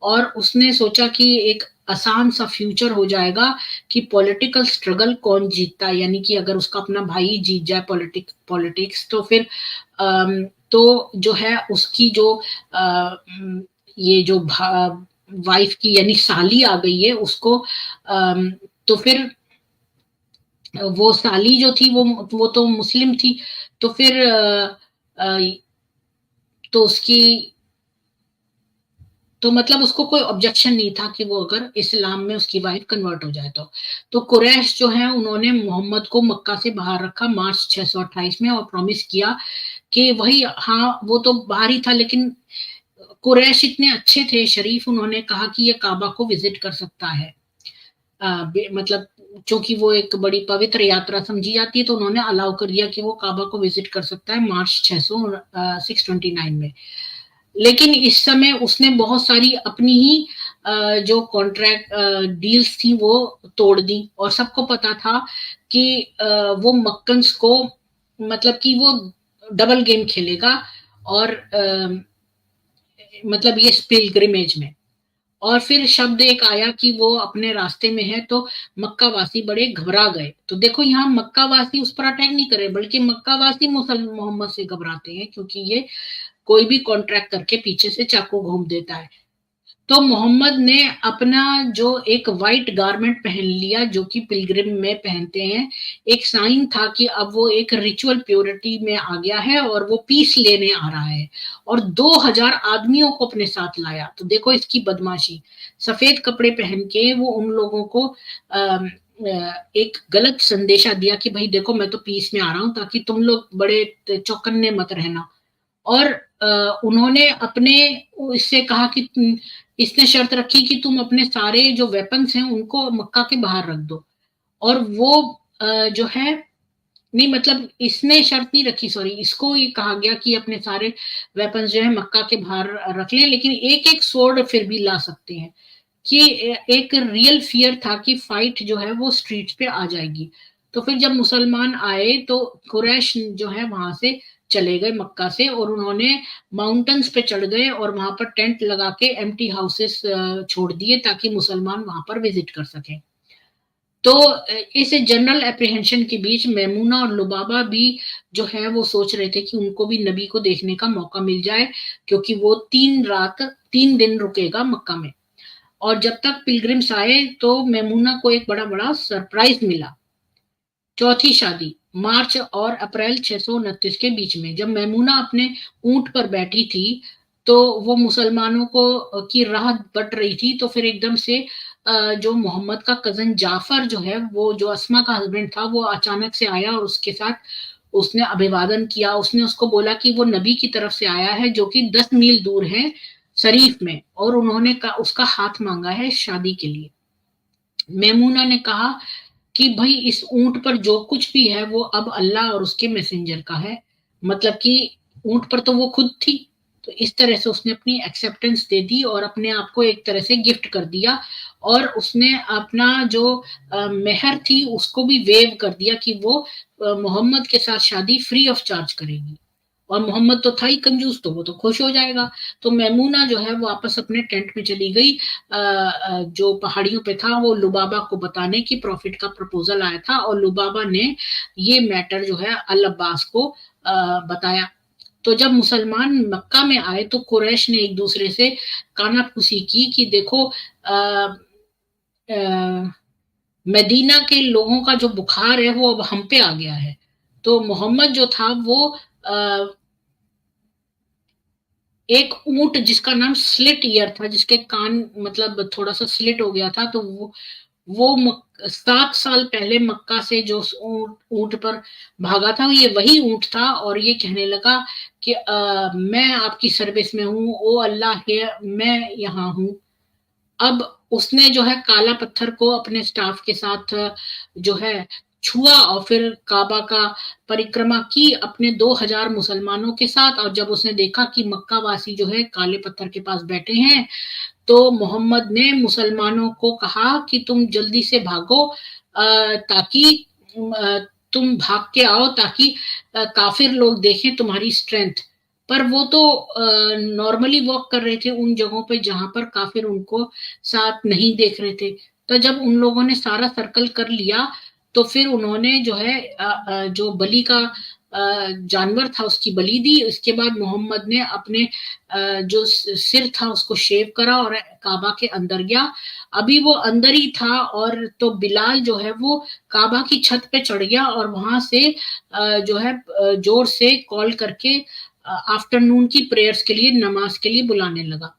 S1: और उसने सोचा कि एक आसान सा फ्यूचर हो जाएगा कि पॉलिटिकल स्ट्रगल कौन जीतता है, यानी कि अगर उसका अपना भाई जीत जाए पॉलिटिक्स, तो फिर तो जो है उसकी जो ये जो वाइफ की यानी साली आ गई है उसको, तो फिर वो साली जो थी वो तो मुस्लिम थी। तो फिर अ, तो उसकी, तो मतलब उसको कोई ऑब्जेक्शन नहीं था कि वो अगर इस्लाम में उसकी वाइफ कन्वर्ट हो जाए तो कुरैश जो है उन्होंने मोहम्मद को मक्का से बाहर रखा मार्च 628 में और प्रॉमिस किया कि वही, हाँ वो तो बाहर ही था, लेकिन कुरैश इतने अच्छे थे, शरीफ, उन्होंने कहा कि ये काबा को विजिट कर सकता है। मतलब चूंकि वो एक बड़ी पवित्र यात्रा समझी जाती है, तो उन्होंने अलाउ कर दिया कि वो काबा को विजिट कर सकता है मार्च 629 में। लेकिन इस समय उसने बहुत सारी अपनी ही जो कॉन्ट्रैक्ट डील्स थी वो तोड़ दी, और सबको पता था कि वो मक्कन्स को, मतलब कि वो डबल गेम खेलेगा। और मतलब ये पिलग्रिमेज में, और फिर शब्द एक आया कि वो अपने रास्ते में है, तो मक्का वासी बड़े घबरा गए। तो देखो यहाँ मक्का वासी उस पर अटैक नहीं करे, बल्कि मक्का वासी मुसलमान मोहम्मद से घबराते हैं, क्योंकि ये कोई भी कॉन्ट्रैक्ट करके पीछे से चाकू घूम देता है। तो मोहम्मद ने अपना जो एक वाइट गारमेंट पहन लिया, जो कि पिलग्रिम में पहनते हैं, एक साइन था कि अब वो एक रिचुअल प्योरिटी में आ गया है और वो पीस लेने आ रहा है। और 2000 आदमियों को अपने साथ लाया। तो देखो इसकी बदमाशी, सफेद कपड़े पहन के वो उन लोगों को एक गलत संदेशा दिया कि भाई देखो मैं तो पीस में आ रहा हूं, ताकि तुम लोग बड़े चौकन्ने मत रहना। और उन्होंने अपने इससे कहा कि इसने शर्त रखी कि तुम अपने सारे जो वेपन्स हैं उनको मक्का के बाहर रख दो। और वो जो है, नहीं मतलब इसने शर्त नहीं रखी, सॉरी, इसको ये कहा गया कि अपने सारे वेपन्स जो है मक्का के बाहर रख लें, लेकिन एक एक सोर्ड फिर भी ला सकते हैं। कि एक रियल फियर था कि फाइट जो है वो स्ट्रीट पे आ जाएगी। तो फिर जब मुसलमान आए तो कुरैश जो है वहां से चले गए मक्का से, और उन्होंने माउंटेन्स पे चढ़ गए और वहां पर टेंट लगा के एम्प्टी हाउसेस छोड़ दिए, ताकि मुसलमान वहां पर विजिट कर सकें। तो इस जनरल एप्रीहेंशन के बीच मैमूना और लुबाबा भी जो है वो सोच रहे थे कि उनको भी नबी को देखने का मौका मिल जाए, क्योंकि वो 3 दिन रुकेगा मक्का में। और जब तक पिलग्रिम्स आए तो मैमूना को एक बड़ा बड़ा सरप्राइज मिला। चौथी शादी मार्च और अप्रैल 629 के बीच में, जब मैमूना अपने ऊंट पर बैठी थी, तो वो मुसलमानों को की राह बट रही थी। तो फिर एकदम से जो मोहम्मद का कजन जाफर जो है, वो जो अस्मा का हस्बैंड था, वो अचानक से आया और उसके साथ उसने अभिवादन किया। उसने उसको बोला कि वो नबी की तरफ से आया है, जो कि 10 मील दूर है शरीफ में, और उन्होंने उसका हाथ मांगा है शादी के लिए। मैमूना ने कहा कि भाई इस ऊंट पर जो कुछ भी है वो अब अल्लाह और उसके मैसेंजर का है। मतलब कि ऊंट पर तो वो खुद थी। तो इस तरह से उसने अपनी एक्सेप्टेंस दे दी और अपने आप को एक तरह से गिफ्ट कर दिया। और उसने अपना जो मेहर थी उसको भी वेव कर दिया कि वो मोहम्मद के साथ शादी फ्री ऑफ चार्ज करेगी। और मोहम्मद तो था ही कंजूस, तो वो तो खुश हो जाएगा। तो मैमूना जो है वो वापस अपने टेंट में चली गई, जो पहाड़ियों पे था, वो लुबाबा को बताने की प्रॉफिट का प्रपोजल आया था, और लुबाबा ने ये मैटर जो है अल अब्बास को बताया। तो जब मुसलमान मक्का में आए तो कुरैश ने एक दूसरे से कानाफूसी की कि देखो मदीना के लोगों का जो बुखार है वो अब हम पे आ गया है। तो मोहम्मद जो था वो एक ऊंट जिसका नाम स्लिट ईयर था, जिसके कान मतलब थोड़ा सा स्लिट हो गया था, तो वो 7 साल पहले मक्का से जो ऊंट पर भागा था, ये वही ऊंट था, और ये कहने लगा कि मैं आपकी सर्विस में हूँ, ओ अल्लाह है, मैं यहाँ हूँ। अब उसने जो है काला पत्थर को अपने स्टाफ के साथ जो है छुआ, और फिर काबा का परिक्रमा की अपने 2000 मुसलमानों के साथ। और जब उसने देखा कि मक्का वासी जो है काले पत्थर के पास बैठे हैं, तो मोहम्मद ने मुसलमानों को कहा कि तुम जल्दी से भागो, ताकि तुम भाग के आओ, ताकि काफिर लोग देखें तुम्हारी स्ट्रेंथ। पर वो तो नॉर्मली वॉक कर रहे थे उन जगहों पे जहां पर काफिर उनको साथ नहीं देख रहे थे। तो जब उन लोगों ने सारा सर्कल कर लिया, तो फिर उन्होंने जो है जो बलि का जानवर था उसकी बलि दी। उसके बाद मोहम्मद ने अपने जो सिर था उसको शेव करा और काबा के अंदर गया। अभी वो अंदर ही था, और तो बिलाल जो है वो काबा की छत पे चढ़ गया, और वहां से जो है जोर से कॉल करके आफ्टरनून की प्रेयर्स के लिए, नमाज के लिए बुलाने लगा।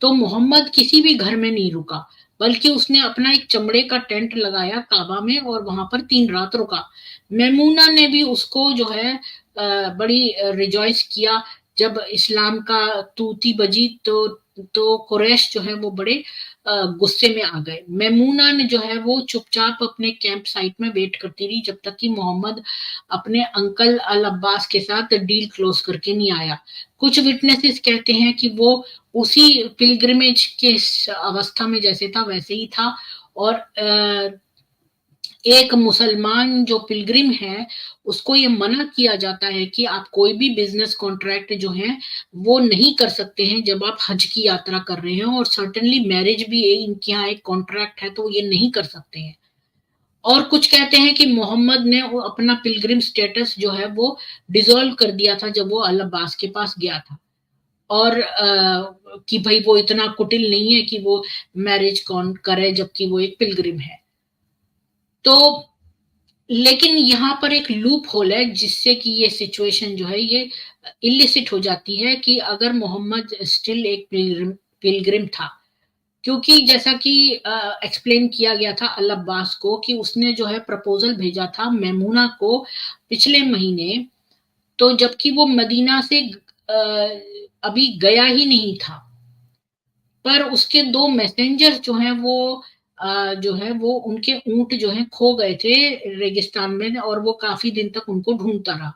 S1: तो मोहम्मद किसी भी घर में नहीं रुका, बल्कि उसने अपना एक चमड़े का टेंट लगाया काबा में, और वहां पर 3 रात रुका। मैमूना ने भी उसको जो है बड़ी रिजॉइस किया। जब इस्लाम का तूती बजी, तो कुरैश जो है वो बड़े गुस्से में आ गए। मैमूना ने जो है वो चुपचाप अपने कैंप साइट में वेट करती रही, जब तक कि मोहम्मद अपने अंकल अल अब्बास के साथ डील क्लोज करके नहीं आया। कुछ विटनेसेस कहते हैं कि वो उसी पिलग्रिमेज के अवस्था में जैसे था वैसे ही था, और एक मुसलमान जो पिलग्रिम है उसको ये मना किया जाता है कि आप कोई भी बिजनेस कॉन्ट्रैक्ट जो है वो नहीं कर सकते हैं जब आप हज की यात्रा कर रहे हैं, और सर्टेनली मैरिज भी इनके यहाँ एक कॉन्ट्रैक्ट है, तो ये नहीं कर सकते हैं। और कुछ कहते हैं कि मोहम्मद ने वो अपना पिलग्रिम स्टेटस जो है वो डिसॉल्व कर दिया था जब वो अल अब्बास के पास गया था, और कि भाई वो इतना कुटिल नहीं है कि वो मैरिज कौन करे जबकि वो एक पिलग्रिम है। तो लेकिन यहाँ पर एक लूप होल है जिससे कि ये सिचुएशन जो है ये इलिसिट हो जाती है कि अगर मोहम्मद स्टिल एक पिलग्रिम था, क्योंकि जैसा कि एक्सप्लेन किया गया था अल अब्बास को कि उसने जो है प्रपोजल भेजा था मैमूना को पिछले महीने, तो जबकि वो मदीना से अभी गया ही नहीं था, पर उसके 2 मैसेंजर जो हैं वो जो है वो उनके ऊंट जो है खो गए थे रेगिस्तान में, और वो काफी दिन तक उनको ढूंढता रहा।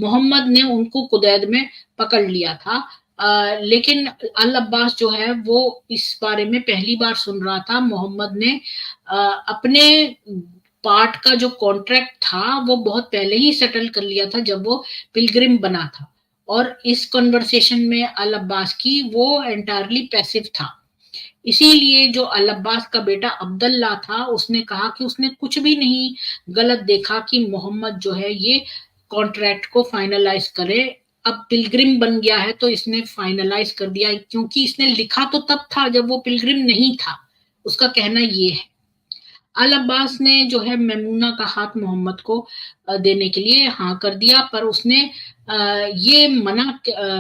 S1: मोहम्मद ने उनको कुदैद में पकड़ लिया था, लेकिन अल अब्बास जो है वो इस बारे में पहली बार सुन रहा था। मोहम्मद ने अपने पार्ट का जो कॉन्ट्रैक्ट था वो बहुत पहले ही सेटल कर लिया था जब वो पिलग्रिम बना था, और इस कन्वर्सेशन में अल अब्बास की वो एंटायरली पैसिव था। इसीलिए जो अल अब्बास का बेटा अब्दुल्ला था उसने कहा कि उसने कुछ भी नहीं गलत देखा कि मोहम्मद जो है ये कॉन्ट्रैक्ट को फाइनलाइज करे। अब पिलग्रिम बन गया है तो इसने फाइनलाइज कर दिया, क्योंकि इसने लिखा तो तब था जब वो पिलग्रिम नहीं था, उसका कहना ये है। अल अब्बास ने जो है मैमूना का हाथ मोहम्मद को देने के लिए हाँ कर दिया, पर उसने ये मना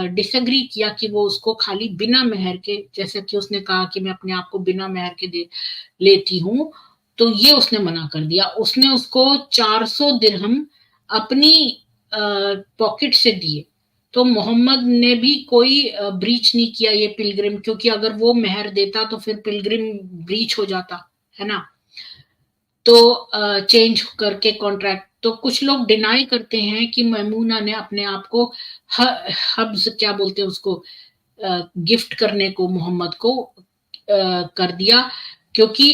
S1: डिसएग्री किया कि वो उसको खाली बिना मेहर के, जैसे कि उसने कहा कि मैं अपने आप को बिना मेहर के दे लेती हूँ, तो ये उसने मना कर दिया। उसने उसको 400 दिरहम अपनी पॉकेट से दिए। तो मोहम्मद ने भी कोई ब्रीच नहीं किया ये पिलग्रिम, क्योंकि अगर वो मेहर देता तो फिर पिलग्रिम ब्रीच हो जाता है ना। तो चेंज करके कॉन्ट्रैक्ट, तो कुछ लोग डिनाई करते हैं कि मैमूना ने अपने आप को हब्स क्या बोलते हैं उसको, गिफ्ट करने को मोहम्मद को कर दिया, क्योंकि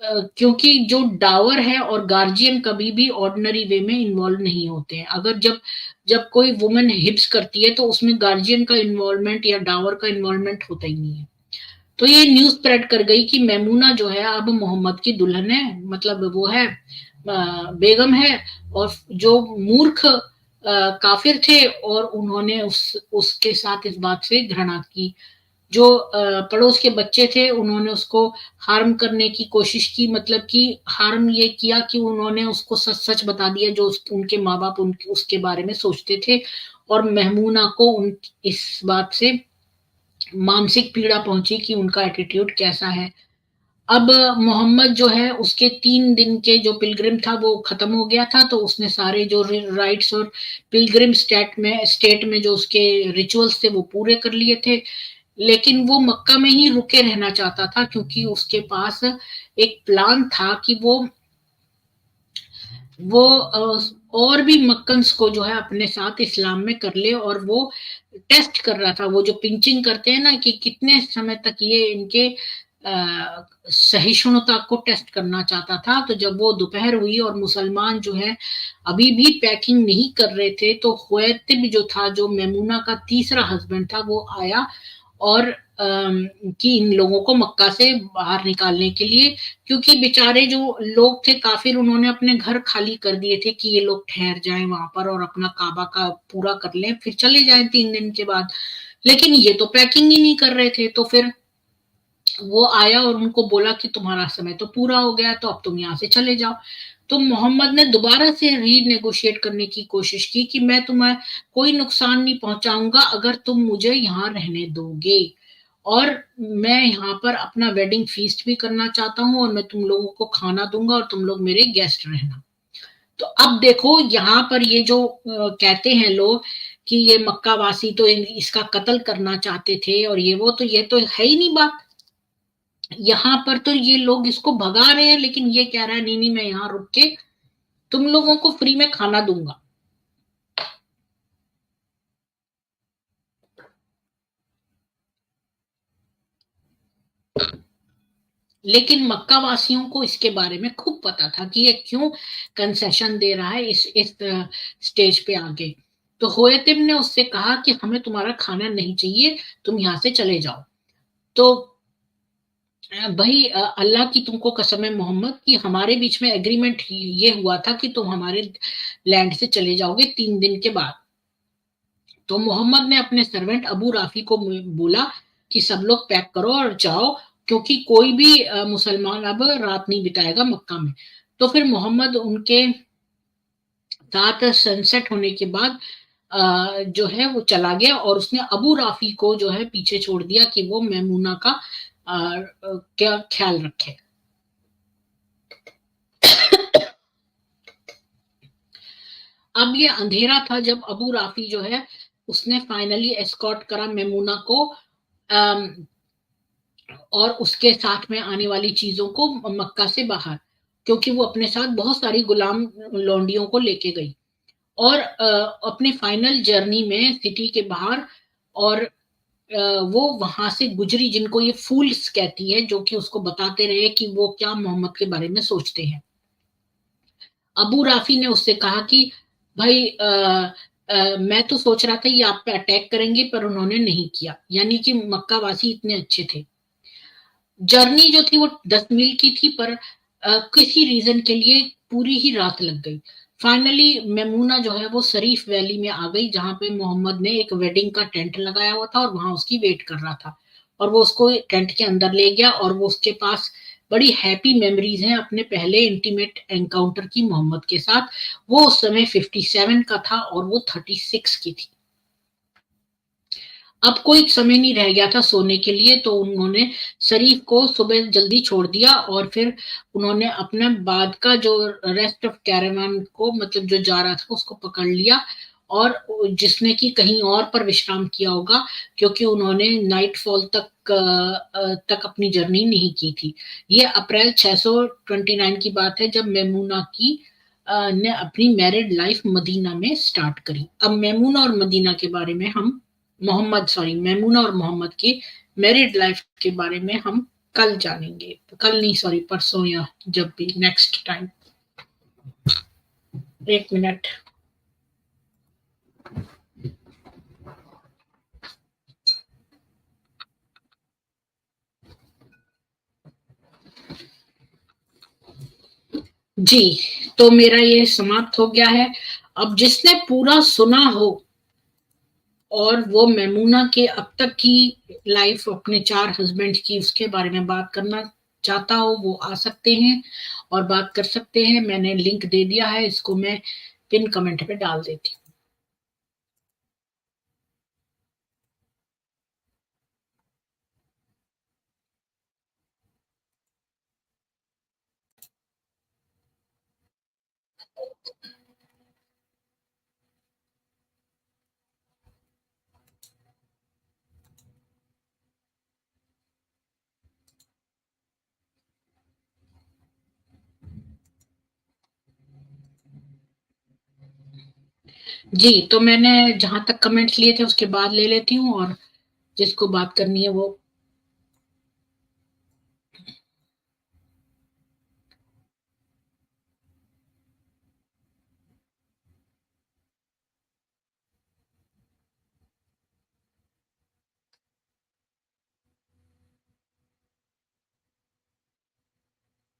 S1: क्योंकि जो डावर है और गार्जियन कभी भी ऑर्डिनरी वे में इन्वॉल्व नहीं होते हैं। अगर जब जब कोई वुमेन हिप्स करती है तो उसमें गार्जियन का इन्वॉल्वमेंट या डावर का इन्वॉल्वमेंट होता ही नहीं है। तो ये न्यूज स्प्रेड कर गई कि मैमूना जो है अब मोहम्मद की दुल्हन है, मतलब वो है बेगम है। और जो मूर्ख काफिर थे और उन्होंने उसके साथ इस बात से घृणा की। जो पड़ोस के बच्चे थे उन्होंने उसको हार्म करने की कोशिश की, मतलब कि हार्म ये किया कि उन्होंने उसको सच सच बता दिया जो उनके माँ बाप उसके बारे में सोचते थे। और महमूना को इस बात से मानसिक पीड़ा पहुंची कि उनका एटीट्यूड कैसा है। अब मोहम्मद जो है उसके 3 दिन के जो पिलग्रिम था वो खत्म हो गया था, तो उसने सारे जो राइट्स और पिलग्रिम स्टेट में जो उसके रिचुअल्स थे वो पूरे कर लिए थे। लेकिन वो मक्का में ही रुके रहना चाहता था क्योंकि उसके पास एक प्लान था कि वो और भी मक्कन्स को जो है अपने साथ इस्लाम में कर ले। और वो टेस्ट कर रहा था, वो जो पिंचिंग करते हैं ना कि कितने समय तक ये इनके सहिष्णुता को टेस्ट करना चाहता था। तो जब वो दोपहर हुई और मुसलमान जो है अभी भी पैकिंग नहीं कर रहे थे, तो हुवैतिब जो था, जो मैमूना का तीसरा हस्बैंड था, वो आया और कि इन लोगों को मक्का से बाहर निकालने के लिए, क्योंकि बेचारे जो लोग थे काफिर, उन्होंने अपने घर खाली कर दिए थे कि ये लोग ठहर जाएं वहां पर और अपना काबा का पूरा कर लें फिर चले जाएं 3 दिन के बाद। लेकिन ये तो पैकिंग ही नहीं कर रहे थे। तो फिर वो आया और उनको बोला कि तुम्हारा समय तो पूरा हो गया, तो अब तुम यहाँ से चले जाओ। तो मोहम्मद ने दोबारा से रीनेगोशिएट करने की कोशिश की कि मैं तुम्हें कोई नुकसान नहीं पहुंचाऊंगा अगर तुम मुझे यहाँ रहने दोगे, और मैं यहाँ पर अपना वेडिंग फीस्ट भी करना चाहता हूँ और मैं तुम लोगों को खाना दूंगा और तुम लोग मेरे गेस्ट रहना। तो अब देखो यहाँ पर ये जो कहते हैं लोग कि ये मक्का वासी तो इसका कत्ल करना चाहते थे और ये तो है ही नहीं बात। यहाँ पर तो ये लोग इसको भगा रहे हैं, लेकिन ये कह रहा है नहीं नहीं मैं यहाँ रुक के तुम लोगों को फ्री में खाना दूंगा। लेकिन मक्का वासियों को इसके बारे में खूब पता था कि ये क्यों कंसेशन दे रहा है इस स्टेज पे आगे। तो होयतिब ने उससे कहा कि हमें तुम्हारा खाना नहीं चाहिए, तुम यहाँ से चले जाओ। तो भाई अल्लाह की तुमको कसम है मोहम्मद कि हमारे बीच में एग्रीमेंट ये हुआ था कि तुम हमारे लैंड से चले जाओगे 3 दिन के बाद। तो मोहम्मद ने अपने सर्वेंट अबू राफी को बोला कि सब लोग पैक करो और जाओ, क्योंकि कोई भी मुसलमान अब रात नहीं बिताएगा मक्का में। तो फिर मोहम्मद उनके साथ सनसेट होने के बाद जो है वो चला गया और उसने अबू राफी को जो है पीछे छोड़ दिया कि वो मैमूना का क्या ख्याल रखे। अब ये अंधेरा था जब अबू राफी जो है उसने फाइनली एस्कॉर्ट करा मैमूना को और उसके साथ में आने वाली चीजों को मक्का से बाहर, क्योंकि वो अपने साथ बहुत सारी गुलाम लौंडियों को लेके गई। और अपने फाइनल जर्नी में सिटी के बाहर, और वो वहां से गुजरी, जिनको ये फूल्स कहती है, जो कि उसको बताते रहे कि वो क्या मोहम्मद के बारे में सोचते हैं। अबू राफी ने उससे कहा कि भाई मैं तो सोच रहा था ये आप पे अटैक करेंगे, पर उन्होंने नहीं किया, यानी कि मक्का वासी इतने अच्छे थे। जर्नी जो थी वो 10 मील की थी, पर किसी रीजन के लिए पूरी ही रात लग गई। फाइनली मैमूना जो है वो शरीफ वैली में आ गई, जहां पे मोहम्मद ने एक वेडिंग का टेंट लगाया हुआ था और वहां उसकी वेट कर रहा था। और वो उसको टेंट के अंदर ले गया और वो उसके पास बड़ी हैप्पी मेमोरीज हैं अपने पहले इंटीमेट एनकाउंटर की मोहम्मद के साथ। वो उस समय 57 का था और वो 36 की थी। अब कोई समय नहीं रह गया था सोने के लिए, तो उन्होंने शरीफ को सुबह जल्दी छोड़ दिया और फिर उन्होंने अपने बाद का जो रेस्ट ऑफ कैरावान को, मतलब जो जा रहा था, उसको पकड़ लिया, और जिसने कि कहीं और पर विश्राम किया होगा, क्योंकि उन्होंने नाइटफॉल तक अपनी जर्नी नहीं की थी। ये अप्रैल 629 की बात है जब मैमूना की ने अपनी मैरिड लाइफ मदीना में स्टार्ट करी। अब मैमूना और मदीना के बारे में हम मैमूना और मोहम्मद की मैरिड लाइफ के बारे में हम कल जानेंगे, कल नहीं सॉरी परसों, या जब भी नेक्स्ट टाइम। एक मिनट। जी, तो मेरा ये समाप्त हो गया है। अब जिसने पूरा सुना हो और वो मैमूना के अब तक की लाइफ, अपने 4 हस्बैंड की, उसके बारे में बात करना चाहता हो, वो आ सकते हैं और बात कर सकते हैं। मैंने लिंक दे दिया है, इसको मैं पिन कमेंट पे डाल देती हूँ। जी, तो मैंने जहां तक कमेंट लिए थे उसके बाद ले लेती हूँ, और जिसको बात करनी है वो।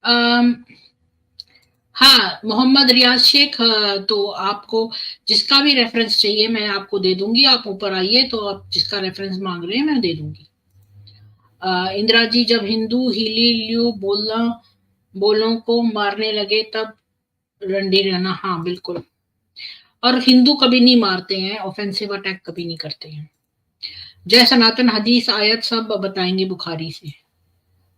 S1: अम, हाँ, मोहम्मद रियाज शेख, तो आपको जिसका भी रेफरेंस चाहिए मैं आपको दे दूंगी। आप ऊपर आइए, तो आप जिसका रेफरेंस मांग रहे हैं मैं दे दूंगी। इंदिरा जी, जब हिंदू हिली ल्यू बोलना बोलों को मारने लगे तब रंडी रहना। हाँ बिल्कुल। और हिंदू कभी नहीं मारते हैं, ऑफेंसिव अटैक कभी नहीं करते हैं। जय सनातन, हदीस आयत सब बताएंगे बुखारी से।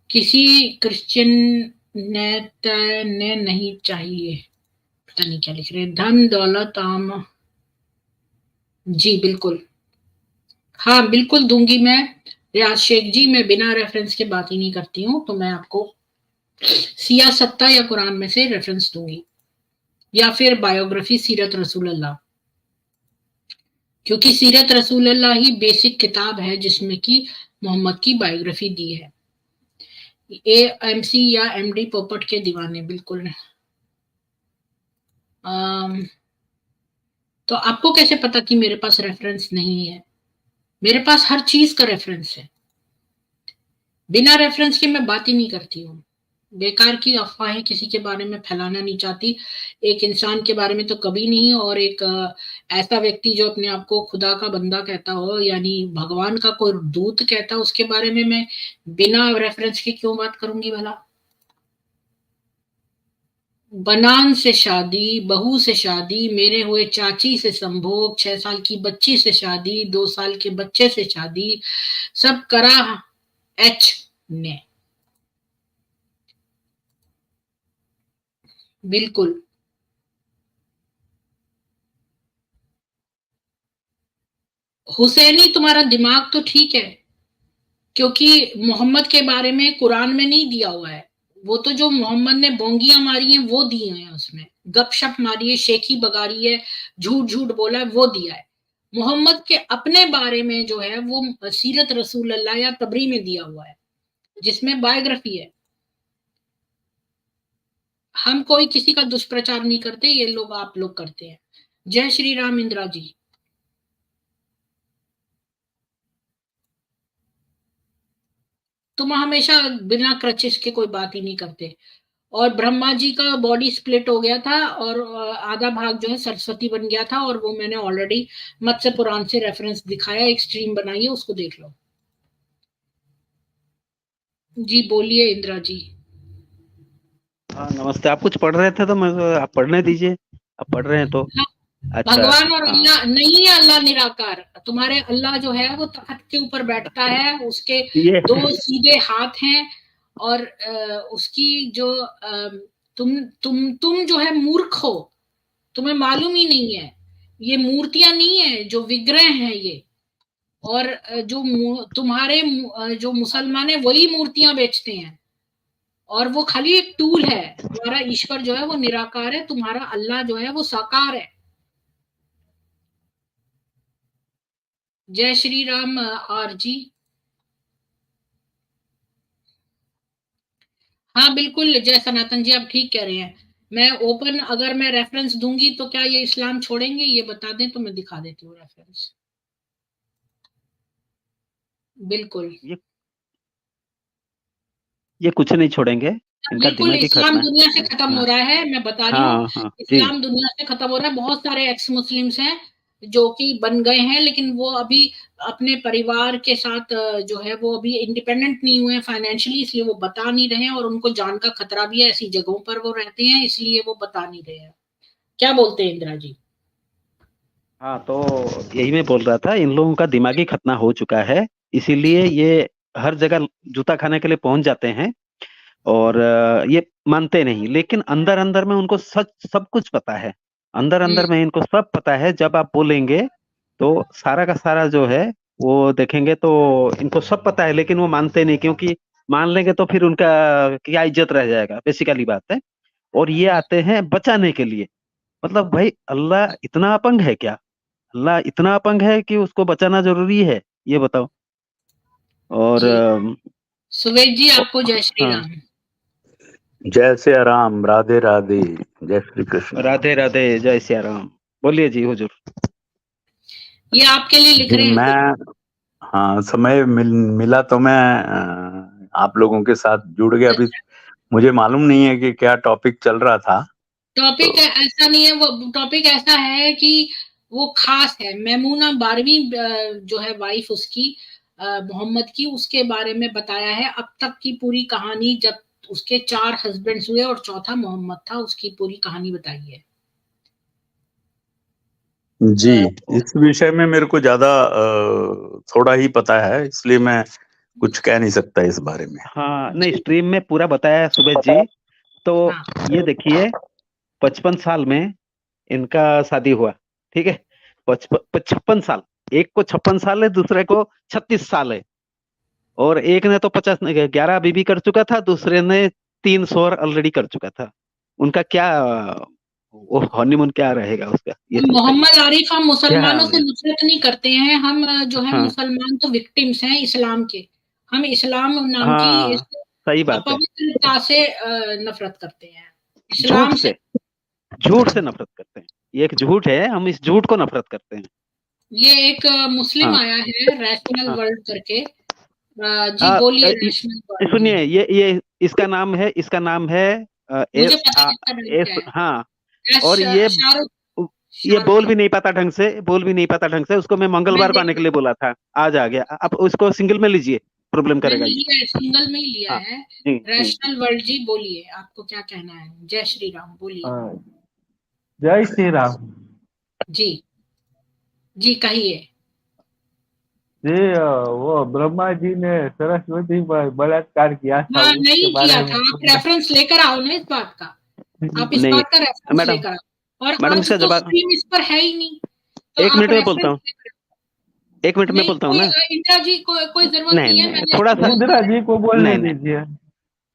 S1: किसी क्रिश्चियन ने नहीं चाहिए, पता नहीं क्या लिख रहे हैं, धन दौलत आम। जी बिल्कुल। हाँ बिल्कुल दूंगी मैं। रियाज शेख जी, मैं बिना रेफरेंस के बात ही नहीं करती हूँ, तो मैं आपको सिया सत्ता या कुरान में से रेफरेंस दूंगी, या फिर बायोग्राफी सीरत रसूल अल्लाह। क्योंकि सीरत रसूल अल्लाह ही बेसिक किताब है जिसमें कि मोहम्मद की बायोग्राफी दी है। एएमसी या एमडी पोपट के दीवाने, बिल्कुल। अम, तो आपको कैसे पता कि मेरे पास रेफरेंस नहीं है? मेरे पास हर चीज का रेफरेंस है। बिना रेफरेंस के मैं बात ही नहीं करती हूँ। बेकार की अफवाहें किसी के बारे में फैलाना नहीं चाहती। एक इंसान के बारे में तो कभी नहीं, और एक ऐसा व्यक्ति जो अपने आप को खुदा का बंदा कहता हो, यानी भगवान का कोई दूत कहता हो, उसके बारे में मैं बिना रेफरेंस के क्यों बात करूंगी भला? बनान से शादी, बहू से शादी, मेरे हुए चाची से संभोग, 6 साल की बच्ची से शादी, 2 साल के बच्चे से शादी, सब करा एच ने। बिल्कुल। हुसैनी, तुम्हारा दिमाग तो ठीक है, क्योंकि मोहम्मद के बारे में कुरान में नहीं दिया हुआ है। वो तो जो मोहम्मद ने बोंगियां मारी हैं वो दी हैं उसमें, गपशप मारी है, शेखी बगारी है, झूठ झूठ बोला है, वो दिया है। मोहम्मद के अपने बारे में जो है वो सीरत रसूल अल्लाह या तबरी में दिया हुआ है, जिसमें बायोग्राफी है। हम कोई किसी का दुष्प्रचार नहीं करते, ये लोग आप लोग करते हैं। जय श्री राम इंदिरा जी। तुम हमेशा बिना क्रचिस के कोई बात ही नहीं करते। और ब्रह्मा जी का बॉडी स्प्लिट हो गया था, और आधा भाग जो है सरस्वती बन गया था, और वो मैंने ऑलरेडी मत्स्य पुराण से रेफरेंस दिखाया, एक स्ट्रीम बनाई है, उसको देख लो। जी बोलिए इंदिरा जी।
S2: हाँ नमस्ते। आप कुछ पढ़ रहे थे तो मैं आप पढ़ने दीजिए। आप पढ़ रहे हैं तो।
S1: हाँ,
S2: अच्छा।
S1: भगवान और
S2: हाँ।
S1: अल्लाह नहीं है, अल्लाह निराकार। तुम्हारे अल्लाह जो है वो तख्त के ऊपर बैठता है, उसके
S2: ये
S1: 2 सीधे हाथ हैं, और उसकी जो तुम जो है मूर्ख हो, तुम्हें मालूम ही नहीं है। ये मूर्तियां नहीं है, जो विग्रह हैं ये। और तुम्हारे जो मुसलमान है वही मूर्तियां बेचते हैं, और वो खाली एक टूल है। तुम्हारा ईश्वर जो है वो निराकार है, तुम्हारा अल्लाह जो है वो साकार है। जय श्री राम आर जी। हाँ बिल्कुल, जय सनातन जी, आप ठीक कह रहे हैं। मैं ओपन अगर मैं रेफरेंस दूंगी तो क्या ये इस्लाम छोड़ेंगे, ये बता दें तो मैं दिखा देती हूँ रेफरेंस। बिल्कुल।
S2: ये कुछ नहीं छोड़ेंगे, इनका
S1: बिल्कुल,
S2: दिमाग ही
S1: इस्लाम
S2: खत्म है।
S1: दुनिया से खत्म हो
S2: हाँ,
S1: रहा है, मैं बता रही हूँ।
S2: हाँ, हाँ, जी।
S1: इस्लाम दुनिया से खत्म हो रहा है, बहुत सारे एक्स मुस्लिम्स हैं जो कि बन गए हैं, लेकिन वो अभी अपने परिवार के साथ जो है वो अभी इंडिपेंडेंट नहीं हुए हैं फाइनेंशियली, इसलिए वो बता नहीं रहे हैं, और उनको जान का खतरा भी है, ऐसी जगहों पर वो रहते हैं, इसलिए वो बता नहीं रहे हैं। क्या बोलते हैं इंदिरा जी?
S2: हाँ, तो यही मैं बोल रहा था, इन लोगों का दिमागी खतना हो चुका है, इसीलिए ये हर जगह जूता खाने के लिए पहुंच जाते हैं। और ये मानते नहीं, लेकिन अंदर अंदर में उनको सच सब कुछ पता है। अंदर
S1: हम्म।
S2: अंदर में इनको सब पता है, जब आप बोलेंगे तो सारा का सारा जो है वो देखेंगे, तो इनको सब पता है, लेकिन वो मानते नहीं, क्योंकि मान लेंगे तो फिर उनका क्या इज्जत रह जाएगा, बेसिकली बात है। और ये आते हैं बचाने के लिए। मतलब भाई, अल्लाह इतना अपंग है क्या? अल्लाह इतना अपंग है कि उसको बचाना जरूरी है? ये बताओ। और
S1: जी, सुवेद जी, आपको जय श्री
S2: हाँ,
S1: राम।
S3: जय सिया राम, राधे राधे, जय श्री कृष्ण।
S2: राधे राधे, जय सिया राम। बोलिए जी हुजूर।
S1: ये आपके लिए लिख
S3: जी
S1: रहे हैं कुछ।
S3: मैं, हाँ, समय मिला तो मैं आप लोगों के साथ जुड़ गया। अभी मुझे मालूम नहीं है कि क्या टॉपिक चल रहा था।
S1: टॉपिक
S3: तो
S1: ऐसा नहीं है, वो टॉपिक ऐसा है कि वो खास है, मैमूना 12वीं जो है वाइफ उसकी, मोहम्मद की, उसके बारे में बताया है अब तक की पूरी कहानी, जब उसके 4 हस्बैंड्स हुए और चौथा मोहम्मद था, उसकी पूरी कहानी बताई है।
S3: जी, इस विषय में मेरे को ज्यादा थोड़ा ही पता है, इसलिए मैं कुछ कह नहीं सकता इस बारे में।
S2: हाँ, नहीं, स्ट्रीम में पूरा बताया है सुबह जी। तो
S1: हाँ।
S2: ये देखिए, 55 साल में इनका शादी हुआ। ठीक है, 56 साल। एक को 56 साल है, दूसरे को 36 साल है। और एक ने तो 11 बीबी कर चुका था, दूसरे ने 300 ऑलरेडी कर चुका था। उनका क्या वो हनीमून क्या रहेगा उसका, ये बताइए।
S1: मोहम्मद आरिफ, हम
S2: क्या?
S1: मुसलमानों से नफरत नहीं करते हैं, हम जो है
S2: हाँ,
S1: मुसलमान तो विक्टिम्स हैं इस्लाम के। हम इस्लाम नाम की
S2: हाँ,
S1: इस
S2: सही बात है।
S1: अपवित्रता से नफरत करते हैं,
S2: झूठ
S1: इस्लाम से।
S2: से, झूठ से नफरत करते हैं। ये एक झूठ है, हम इस झूठ को नफरत करते हैं।
S1: ये एक मुस्लिम
S2: हाँ,
S1: आया है रैशनल
S2: हाँ,
S1: वर्ल्ड करके। जी बोलिए, रैशनल वर्ल्ड जी।
S2: सुनिए, ये इसका नाम है
S1: मुझे
S2: एस
S1: पता है इसका नाम क्या
S2: एस,
S1: है।
S2: हाँ। और
S1: शाहरुख।
S2: ये बोल
S1: शाहरुख।
S2: भी नहीं पाता ढंग से, बोल भी नहीं पाता ढंग से। उसको मैं
S1: मैं
S2: मंगलवार को आने
S1: देख,
S2: के लिए बोला था, आज आ गया। अब उसको सिंगल में लीजिए, प्रॉब्लम
S1: मैंने
S2: करेगा ये।
S1: लिया है, सिंगल में ही लिया
S2: हाँ,
S1: है।
S2: जी, जी, जी।
S1: रैशनल वर्ल्ड जी, बोलिए आपको क्या कहना है, जय श्री राम बोलिए।
S4: हाँ, जय श्री राम
S1: जी। जी कहिए।
S4: जी। वो ब्रह्मा जी ने सरस्वती पर बलात्कार किया था,
S1: हाँ,
S4: उसके
S1: नहीं किया
S4: बारे
S1: था,
S4: में
S1: आप
S4: कुछ
S1: रेफरेंस लेकर आओ ना इस बात का। आप इस
S2: नहीं,
S1: बात का रेफरेंस
S2: मैडम,
S1: लेकर आओ, और
S2: मैडम,
S1: आज
S2: इसका
S1: तो
S2: जवाब
S1: स्ट्रीम इस पर है ही नहीं, तो
S2: एक
S1: आप
S2: मिनट में बोलता
S1: रेफरेंस
S2: हूँ।
S1: लेकर
S2: एक मिनट में
S1: नहीं,
S2: बोलता हूँ
S1: कोई
S2: ना।
S1: इंदिरा जी कोई जरूरत
S2: नहीं,
S1: नहीं है,
S2: नहीं,
S1: मैंने
S2: थोड़ा सा।
S1: बहुत
S4: इंदिरा
S1: सारे।
S4: जी को बोलने
S2: नहीं, नहीं,
S4: दीजिए,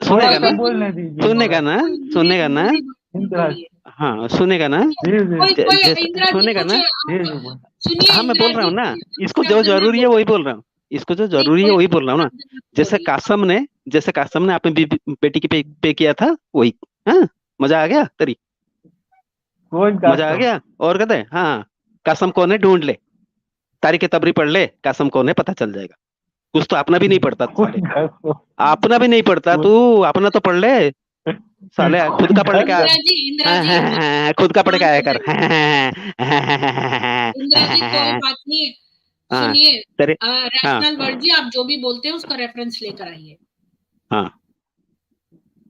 S4: थोड़ा
S2: सुनेगा
S1: कोई
S4: सा
S2: ना,
S1: भी
S4: बोलने दीजिए
S2: सुनेगा
S4: इनको।
S2: ना,
S1: कोई
S2: सुनेगा ना।
S1: बुरी बात नहीं
S4: इंदिरा
S1: बोलिए।
S2: हाँ, सुनेगा ना।
S4: जी जी
S1: कोई कोई
S2: जैसे
S1: इंदिरा जी
S2: सुनेगा
S1: कुछ
S2: ना।
S4: जी
S1: आप
S4: जी बोल।
S1: सुनिए,
S2: हाँ, मैं
S1: इंदिरा
S2: बोल रहा
S1: जी
S2: हूँ ना।
S1: कोई
S2: इसको जो
S1: शब्द ना
S2: जरूरी है
S1: बोलिए।
S2: वही बोल रहा हूँ। इसको जो
S1: नहीं,
S2: जरूरी है
S1: कोई
S2: वही बोल रहा हूँ ना।
S1: शब्द मत
S2: जैसे
S1: बोलिए।
S2: कासम ने जैसे कासम ने आपने बेटी की पे किया था, वही। हाँ, मजा आ गया तेरी।
S4: कौन
S2: मजा आ
S4: कासम?
S2: गया। और कहते हैं, हाँ, कासम कौन है ढूंढ ले। तारीख तबरी पढ़ ले, कासम कौन है पता चल जाएगा। कुछ तो अपना भी नहीं पढ़ता साले।
S4: कौन कासम?
S2: अपना भी नहीं पढ़ता तू।
S4: कौन
S2: अपना तो पढ़ ले। साले खुद
S4: कौन
S2: का पढ़ के
S4: कासम?
S1: इंदिरा जी
S2: खुद का पढ़ के
S1: शांत
S2: आया
S1: हो
S2: कर।
S1: जाइए। इंदिरा जी कोई बात नहीं है,
S2: हाँ,
S1: सुनिए।
S2: तेरे। हाँ,
S1: रैशनल वर्ड जी, आप जो भी बोलते हैं उसका रेफरेंस लेकर आइए।
S2: हाँ।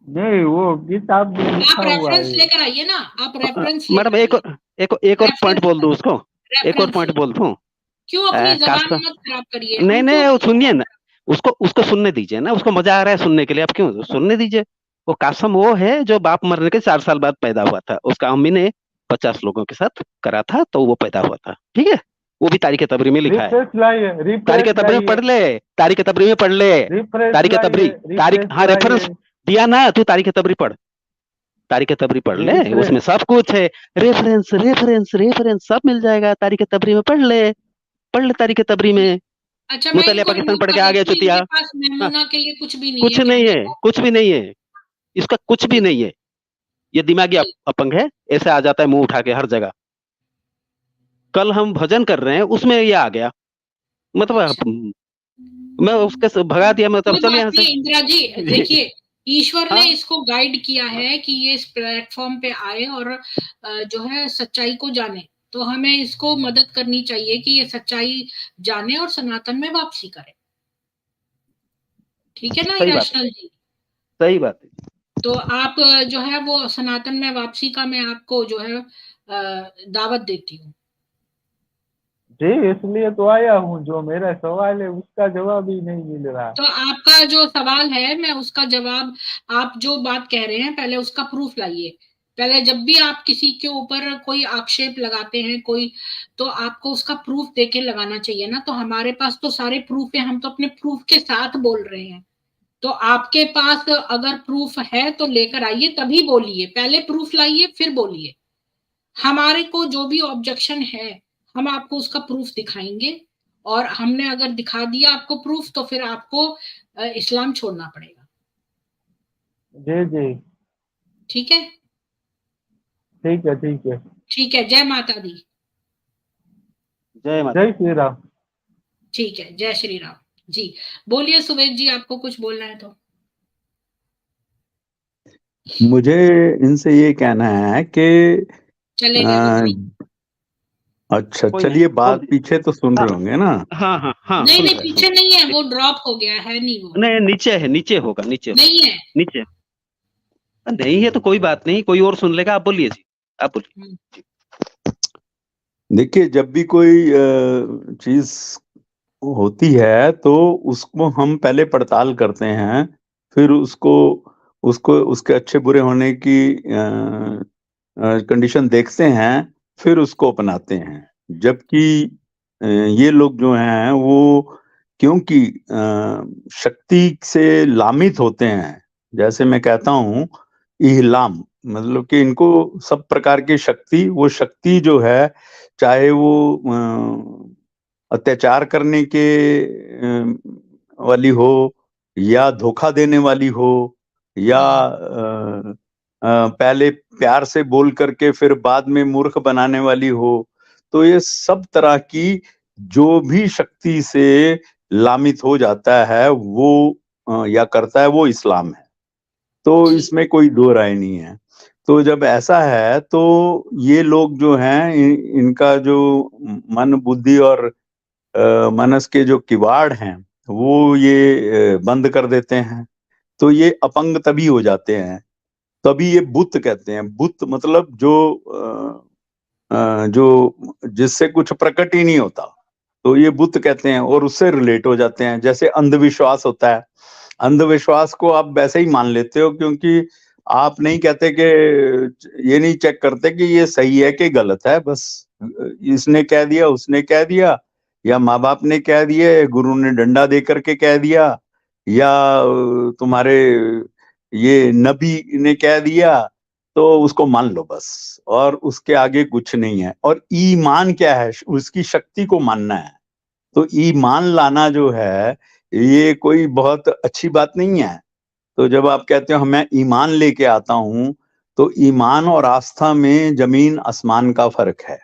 S4: नहीं, वो किताब में
S1: आप
S4: लिखा हुआ
S1: रेफरेंस
S4: है।
S1: लेकर आइए ना, आप रेफरेंस
S2: मैडम,
S1: लेकर आइए।
S2: एक और पॉइंट
S1: रेफरेंस
S2: बोल दूं उसको। एक और
S1: रेफरेंस
S2: पॉइंट बोल दूं।
S1: क्यों अपनी जबान
S2: कासम।
S1: मत खराब करिए,
S2: नहीं,
S1: हमको
S2: नहीं, वो
S1: अपनी
S2: सुनिए
S1: जबान
S2: ना। उसको उसको सुनने दीजिए ना, उसको मजा आ रहा है सुनने के लिए, आप क्यों सुनने दीजिए। वो कासम वो है जो बाप मरने के 4 साल बाद पैदा हुआ था। उसका अम्मी ने 50 लोगों के साथ करा था, तो वो पैदा हुआ था। ठीक है। वो भी तारीख तबरी में लिखा है।
S4: रिफ्रेश लाइए,
S2: तारीख
S4: रिफ्रेश
S2: तबरी में
S4: लाइए,
S2: पढ़ ले। तारीख तबरी में पढ़ ले।
S4: रिफ्रेश
S2: तारीख
S4: लाइए,
S2: तबरी। तारीख,
S4: रिफ्रेश
S2: हाँ, रेफरेंस
S4: लाइए,
S2: दिया ना तू, तारीख तबरी पढ़। तारीख तबरी पढ़ ले,
S4: रिफ्रेश।
S2: उसमें सब कुछ है। रेफरेंस, रेफरेंस, रेफरेंस सब मिल जाएगा। तारीख तबरी में पढ़ ले। पढ़ ले तारीख तबरी में।
S1: अच्छा, मैं
S2: मुतलिया
S1: इनको
S2: पाकिस्तान
S1: रिमूव
S2: पढ़ के
S1: कर
S2: आ गया
S1: देती हूँ, इनके
S2: चुतिया।
S1: पास
S2: हाँ,
S1: मेमूना के लिए कुछ भी नहीं है
S2: कुछ नहीं
S1: कहने
S2: है,
S1: को।
S2: कुछ भी नहीं है। इसका कुछ भी नहीं है, ये दिमागी अपंग है, ऐसे आ जाता है मुंह उठा के हर जगह। कल हम भजन कर रहे हैं, उसमें ये आ गया, मतलब
S1: अच्छा।
S2: मैं उसके भगा दिया, मतलब
S1: कोई
S2: चल
S1: बात
S2: यहाँ से।
S1: नहीं इंदिरा जी, देखिए ईश्वर ने
S2: हाँ
S1: इसको गाइड किया है कि ये इस प्लेटफॉर्म पे आए और जो है सच्चाई को जाने, तो हमें इसको मदद करनी चाहिए कि ये सच्चाई जाने और सनातन में वापसी करे। ठीक है ना
S2: सही बात है,
S1: रैशनल जी?
S2: सही बात है।
S1: तो आप जो है वो सनातन में वापसी का मैं आपको जो है दावत देती हूँ।
S4: जी इसलिए तो आया हूँ, जो मेरा सवाल है उसका जवाब ही नहीं मिल रहा।
S1: तो आपका जो सवाल है मैं उसका जवाब, आप जो बात कह रहे हैं पहले उसका प्रूफ लाइए। पहले जब भी आप किसी के ऊपर कोई आक्षेप लगाते हैं कोई, तो आपको उसका प्रूफ देके लगाना चाहिए ना। तो हमारे पास तो सारे प्रूफ है, हम तो अपने प्रूफ के साथ बोल रहे हैं। तो आपके पास अगर प्रूफ है तो लेकर आइए, तभी बोलिए। पहले प्रूफ लाइए फिर बोलिए। हमारे को जो भी ऑब्जेक्शन है हम आपको उसका प्रूफ दिखाएंगे, और हमने अगर दिखा दिया आपको प्रूफ तो फिर आपको इस्लाम छोड़ना पड़ेगा।
S4: जी जी
S1: ठीक है?
S4: ठीक है ठीक है।
S1: ठीक है, जय माता दी।
S2: जय माता।
S4: जय श्री राम।
S1: ठीक है, जय श्री राम जी। बोलिए सुवेद जी, आपको कुछ बोलना है तो।
S3: मुझे इनसे ये कहना है कि
S1: चलेगा इतना।
S3: अच्छा
S2: कोई
S3: चलिए,
S2: नहीं,
S3: बात पीछे तो सुन रहे होंगे ना।
S2: हाँ हाँ हाँ,
S1: नहीं
S2: सुन
S1: नहीं,
S2: रहे
S1: पीछे नहीं है, वो ड्रॉप हो गया है, नहीं वो
S2: नहीं, नीचे है, नीचे होगा, नीचे होगा,
S1: नहीं है।
S2: नीचे नहीं है तो कोई बात नहीं, कोई और सुन लेगा। आप बोलिए जी, आप बोलिए।
S3: देखिए, जब भी कोई चीज होती है तो उसको हम पहले पड़ताल करते हैं, फिर उसको उसको उसके अच्छे बुरे होने की कंडीशन देखते हैं, फिर उसको अपनाते हैं। जबकि ये लोग जो हैं वो क्योंकि शक्ति से लामित होते हैं, जैसे मैं कहता हूँ इहलाम, मतलब कि इनको सब प्रकार की शक्ति, वो शक्ति जो है, चाहे वो अत्याचार करने के वाली हो, या धोखा देने वाली हो, या पहले प्यार से बोल करके फिर बाद में मूर्ख बनाने वाली हो, तो ये सब तरह की जो भी शक्ति से लामित हो जाता है वो या करता है, वो इस्लाम है। तो
S1: जी
S3: इसमें कोई दो राय नहीं है। तो जब ऐसा है तो ये लोग जो हैं इनका जो मन बुद्धि और मनस के जो किवाड़ हैं वो ये बंद कर देते हैं, तो ये अपंग तभी हो जाते हैं। तभी ये बुत कहते हैं। बुत मतलब जो जिससे कुछ प्रकट ही नहीं होता, तो ये बुत कहते हैं, और उससे रिलेट हो जाते हैं। जैसे अंधविश्वास होता है, अंधविश्वास को आप वैसे ही मान लेते हो, क्योंकि आप नहीं कहते कि, ये नहीं चेक करते कि ये सही है कि गलत है। बस इसने कह दिया, उसने कह दिया, या माँ बाप ने कह दिया, गुरु ने डंडा दे करके कह दिया, या तुम्हारे ये नबी ने कह दिया, तो उसको मान लो बस, और उसके आगे कुछ नहीं है। और ईमान क्या है? उसकी शक्ति को मानना है। तो ईमान लाना जो है, ये कोई बहुत अच्छी बात नहीं है। तो जब आप कहते हो मैं ईमान लेके आता हूं, तो ईमान और आस्था में जमीन आसमान का फर्क है।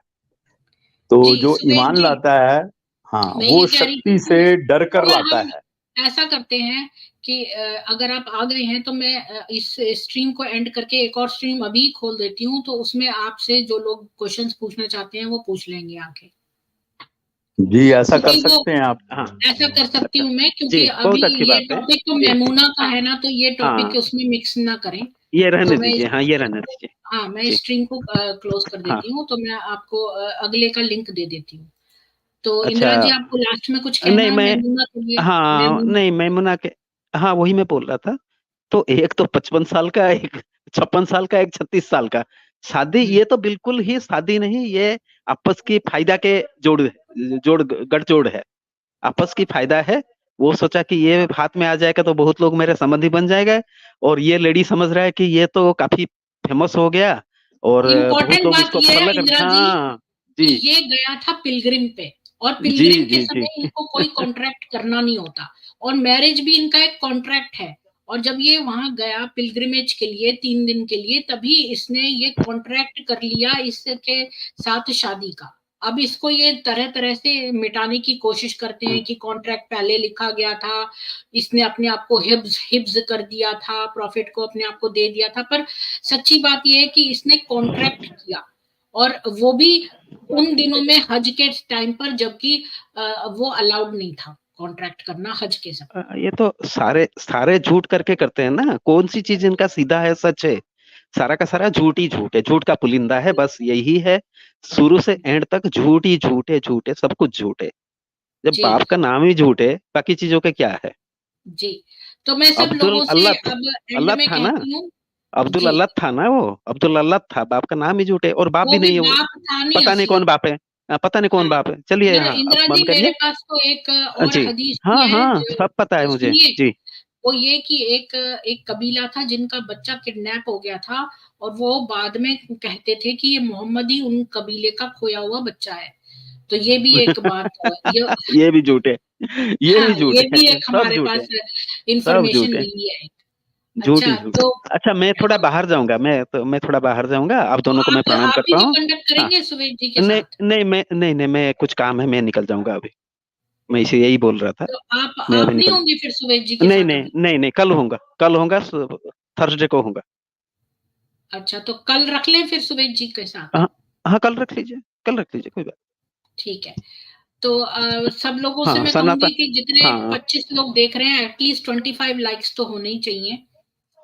S3: तो
S1: जी
S3: जो
S1: सुवेद
S3: ईमान
S1: जी,
S3: लाता है, हाँ,
S1: मैं
S3: वो
S1: ये कह रही
S3: शक्ति
S1: थी
S3: से
S1: कि
S3: डर कर
S1: अगर
S3: लाता
S1: हम
S3: है।
S1: ऐसा करते हैं कि अगर आप आ गए हैं तो मैं इस स्ट्रीम को एंड करके एक और स्ट्रीम अभी खोल देती हूँ, तो उसमें आपसे जो लोग क्वेश्चंस पूछना चाहते हैं वो पूछ लेंगे आके।
S3: जी, ऐसा कर
S1: क्योंकि वो
S3: सकते हैं आप।
S2: हाँ,
S1: ऐसा कर सकती
S2: अच्छा
S1: हूँ मैं, क्योंकि
S2: जी,
S1: अभी
S2: बहुत अच्छी
S1: ये
S2: बात है
S1: टॉपिक तो
S2: जी।
S1: मेमूना का है ना, तो ये टॉपिक
S2: हाँ,
S1: उसमें मिक्स ना करें।
S2: ये
S1: तो
S2: रहने
S1: मैं
S2: दीजिए, हाँ, ये रहने दीजिए
S1: हाँ, मैं
S2: जी।
S1: स्ट्रीम को क्लोज कर
S2: हाँ,
S1: देती हूँ, तो मैं आपको अगले का लिंक दे देती हूँ। तो इंदिरा जी,
S2: अच्छा,
S1: आपको लास्ट में कुछ कहना
S2: नहीं
S1: है
S2: मैं,
S1: मेमूना के लिए?
S2: हाँ,
S1: मेमूना।
S2: नहीं मैमुना के, हाँ वही मैं बोल रहा था। तो एक तो 55 साल का, एक 56 साल का, एक 36 साल का। शादी ये तो बिल्कुल ही शादी नहीं, ये आपस की फायदा के जोड़ जोड़ गठजोड़ है, आपस की फायदा है। वो सोचा कि ये हाथ में आ जाएगा तो बहुत लोग मेरे संबंधी बन जाएंगे, और ये लेडी समझ रहा है कि ये तो काफी फेमस हो गया, और बहुत
S1: इम्पोर्टेंट
S2: लोग
S1: बात
S2: इसको
S1: ये है
S2: फॉलो कर,
S1: इंदिरा जी
S2: हाँ
S1: कि
S2: जी
S1: ये गया था पिलग्रिम पे, और
S2: जी
S1: पिलग्रिम के
S2: जी जी।
S1: समय इनको कोई कॉन्ट्रैक्ट करना नहीं होता, और मैरिज भी इनका एक कॉन्ट्रैक्ट है। और जब ये वहां गया पिलग्रिमेज के लिए 3 दिन के लिए, तभी इसने ये कॉन्ट्रैक्ट कर लिया इसके साथ शादी का। अब इसको ये तरह तरह से मिटाने की कोशिश करते हैं कि कॉन्ट्रैक्ट पहले लिखा गया था, इसने अपने आप को हिब्स कर दिया था, प्रॉफिट को अपने आप को दे दिया था। पर सच्ची बात यह है कि इसने कॉन्ट्रैक्ट किया, और वो भी उन दिनों में हज के टाइम पर, जबकि वो अलाउड नहीं था कॉन्ट्रैक्ट करना हज के समय।
S2: ये तो सारे सारे झूठ करके करते हैं ना, कौन सी चीज इनका सीधा है, सच है? सारा का सारा झूठ ही झूठ है, झूठ का पुलिंदा है, बस यही है। शुरू से एंड तक झूठ ही झूठ है, झूठ है, सब कुछ झूठ है। जब
S1: जी
S2: बाप का नाम ही झूठ है, बाकी चीजों का क्या है?
S1: जी। तो मैं सब
S2: अब्दुल
S1: लोगों से
S2: अल्लाह
S1: अब एंड
S2: अल्लाह
S1: में
S2: था ना,
S1: कहती हूँ।
S2: अब्दुल
S1: जी,
S2: अल्लाह था ना, वो अब्दुल अल्लाह था, बाप का नाम ही झूठ है, और बाप
S1: वो
S2: भी
S1: भी
S2: नहीं है वो।
S1: बाप था नहीं
S2: पता नहीं
S1: असली।
S2: कौन बाप है। पता नहीं कौन
S1: हाँ,
S2: बाप है। चलिए,
S1: इंदिरा
S2: हाँ, अब
S1: इंदिरा जी,
S2: बंद
S1: मेरे
S2: करिए।
S1: पास तो एक और
S2: जी,
S1: हदीस भी
S2: हाँ
S1: है
S2: हाँ,
S1: जो,
S2: सब पता है मुझे
S1: सुनिए।
S2: जी।
S1: वो ये कि एक एक कबीला था जिनका बच्चा किडनैप हो गया था, और वो बाद में कहते थे कि ये मोहम्मद ही उन कबीले का खोया हुआ बच्चा है। तो ये भी एक बात ये,
S2: ये भी झूठ है, ये
S1: हाँ,
S2: भी झूठ
S1: ये
S2: है,
S1: भी एक
S2: सब
S1: हमारे
S2: झूठ
S1: पास
S2: है, सब
S1: इंफॉर्मेशन
S2: झूठ है,
S1: मिली है।
S2: झूठ
S1: अच्छा,
S2: ही झूठ है।
S1: तो
S2: अच्छा, मैं थोड़ा बाहर जाऊंगा, मैं थोड़ा बाहर जाऊंगा, आप दोनों को मैं प्रणाम
S1: आप भी
S2: करता
S1: तो
S2: हूँ।
S1: कंडक्ट
S2: हाँ,
S1: करेंगे सुवेश जी के
S2: नहीं
S1: साथ।
S2: नहीं, मैं कुछ काम है, मैं निकल जाऊंगा अभी। मैं इसे यही बोल रहा था,
S1: तो
S2: मैं
S1: आप
S2: अभी
S1: नहीं
S2: निकल।
S1: होंगे फिर सुवेश जी के
S2: नहीं
S1: साथ
S2: नहीं
S1: अभी?
S2: नहीं नहीं, कल होगा, थर्सडे को होगा।
S1: अच्छा, तो कल रख लें फिर सुवेश जी के साथ।
S2: हाँ हाँ, कल रख लीजिए, कल रख लीजिए, कोई बात।
S1: ठीक है। तो सब लोगों से
S2: हाँ,
S1: मैं
S2: सनातन।
S1: कहूंगी कि जितने
S2: हाँ,
S1: 25 लोग देख रहे हैं, एटलीस्ट 25 लाइक्स तो होने ही चाहिए।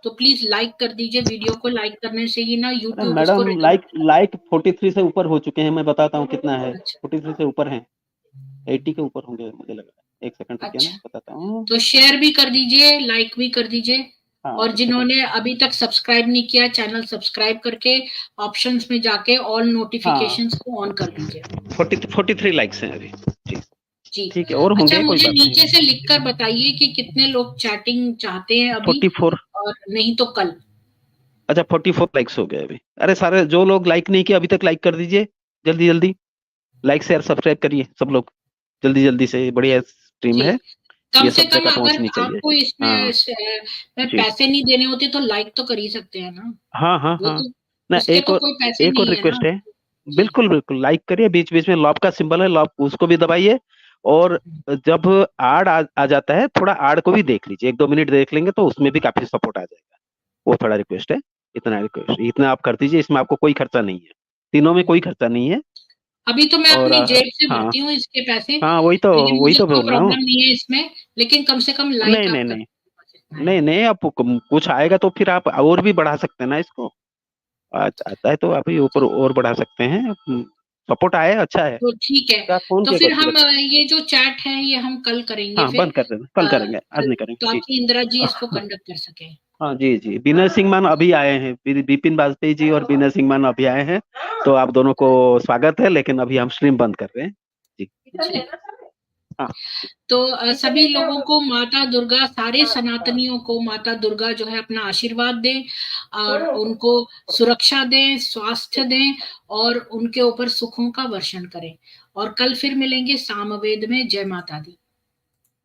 S1: तो प्लीज लाइक कर दीजिए, वीडियो को लाइक करने से ही ना
S2: अरे
S1: यूट्यूब उसको
S2: मैडम, लाइक
S1: रिकमेंड।
S2: लाइक 43 से ऊपर हो चुके हैं, मैं बताता हूँ कितना है।
S1: अच्छा
S2: 43 से ऊपर है, 80 के ऊपर होंगे मुझे लग रहा है। एक सेकंड रुकिए ना,
S1: अच्छा।
S2: बताता हूँ।
S1: तो शेयर भी कर दीजिए, लाइक भी कर दीजिए।
S2: हाँ,
S1: और
S2: एक सेकंड।
S1: जिन्होंने अभी तक सब्सक्राइब नहीं किया, चैनल सब्सक्राइब करके ऑप्शंस में जाके ऑल
S2: हाँ,
S1: नोटिफिकेशंस को ऑन कर दीजिए।
S2: 43 लाइक्स हैं अभी। जी,
S1: जी।
S2: ठीक है, और
S1: अच्छा,
S2: होंगे, कोई
S1: मुझे
S2: बात नहीं।
S1: नीचे से लिखकर बताइए कि कितने लोग चैटिंग चाहते हैं अभी,
S2: 44।
S1: और नहीं तो कल।
S2: अच्छा, 44 लाइक्स हो गए अभी। अरे सारे जो लोग लाइक नहीं किए अभी तक, लाइक कर दीजिए, जल्दी जल्दी। लाइक शेयर सब्सक्राइब करिए सब लोग, जल्दी जल्दी से, बढ़िया स्ट्रीम
S1: जी,
S2: है,
S1: कम
S2: ये
S1: से
S2: सब
S1: कम
S2: जगह
S1: अगर
S2: पहुंचनी चाहिए।
S1: आपको इसमें
S2: हाँ
S1: में
S2: जी,
S1: पैसे नहीं देने होते तो लाइक तो कर ही सकते हैं ना।
S2: हाँ हाँ
S1: वो
S2: हाँ।
S1: तो,
S2: ना,
S1: उसके तो कोई पैसे
S2: एक और
S1: नहीं है ना।
S2: रिक्वेस्ट है।
S1: जी।
S2: बिल्कुल बिल्कुल, लाइक करिए, बीच बीच में लॉब का सिंबल है, लॉब उसको भी दबाइए। और जब आड आ जाता है, थोड़ा आड को भी देख लीजिए, 1-2 मिनट देख लेंगे तो उसमें भी काफी सपोर्ट आ जाएगा। वो थोड़ा रिक्वेस्ट है, इतना रिक्वेस्ट, इतना आप कर दीजिए, इसमें आपको कोई खर्चा नहीं है, तीनों में कोई खर्चा नहीं है।
S1: अभी तो मैं
S2: और
S1: अपनी जेब से
S2: हाँ
S1: भरती हूँ इसके पैसे,
S2: हाँ,
S1: लेकिन
S2: वही
S1: मुझे
S2: तो
S1: कोई
S2: बोल रहा हूँ।
S1: प्रॉब्लम नहीं है इसमें। लेकिन कम से कम लाइक
S2: नहीं नहीं
S1: आप
S2: नहीं,
S1: करिए, बस इतना है।
S2: नहीं नहीं, आप कुछ आएगा तो फिर आप और भी बढ़ा सकते हैं ना इसको। आता है तो आप ही ऊपर और बढ़ा सकते हैं। सपोर्ट आए, अच्छा है।
S1: तो ठीक है।
S2: क्या फोन
S1: तो
S2: पे
S1: फिर
S2: करके
S1: हम
S2: रखिए।
S1: ये जो चैट है ये हम कल करेंगे
S2: हाँ,
S1: फिर,
S2: बंद कर देना, कल करेंगे, आज
S1: कल,
S2: नहीं करेंगे जी।
S1: ताकि इंदिरा जी इसको कंडक्ट कर सके।
S2: हाँ जी जी, विनय सिंह मान अभी आए हैं, बिपिन बाजपेयी जी और विनय सिंह मान अभी आए हैं। तो आप दोनों को स्वागत है, लेकिन अभी हम स्ट्रीम बंद कर रहे हैं जी।
S1: जी।
S2: हाँ,
S1: तो सभी लोगों को माता दुर्गा, सारे सनातनियों को माता दुर्गा जो है अपना आशीर्वाद दें, और उनको सुरक्षा दें, स्वास्थ्य दें, और उनके ऊपर सुखों का वर्षण करें। और कल फिर मिलेंगे सामवेद में। जय माता दी।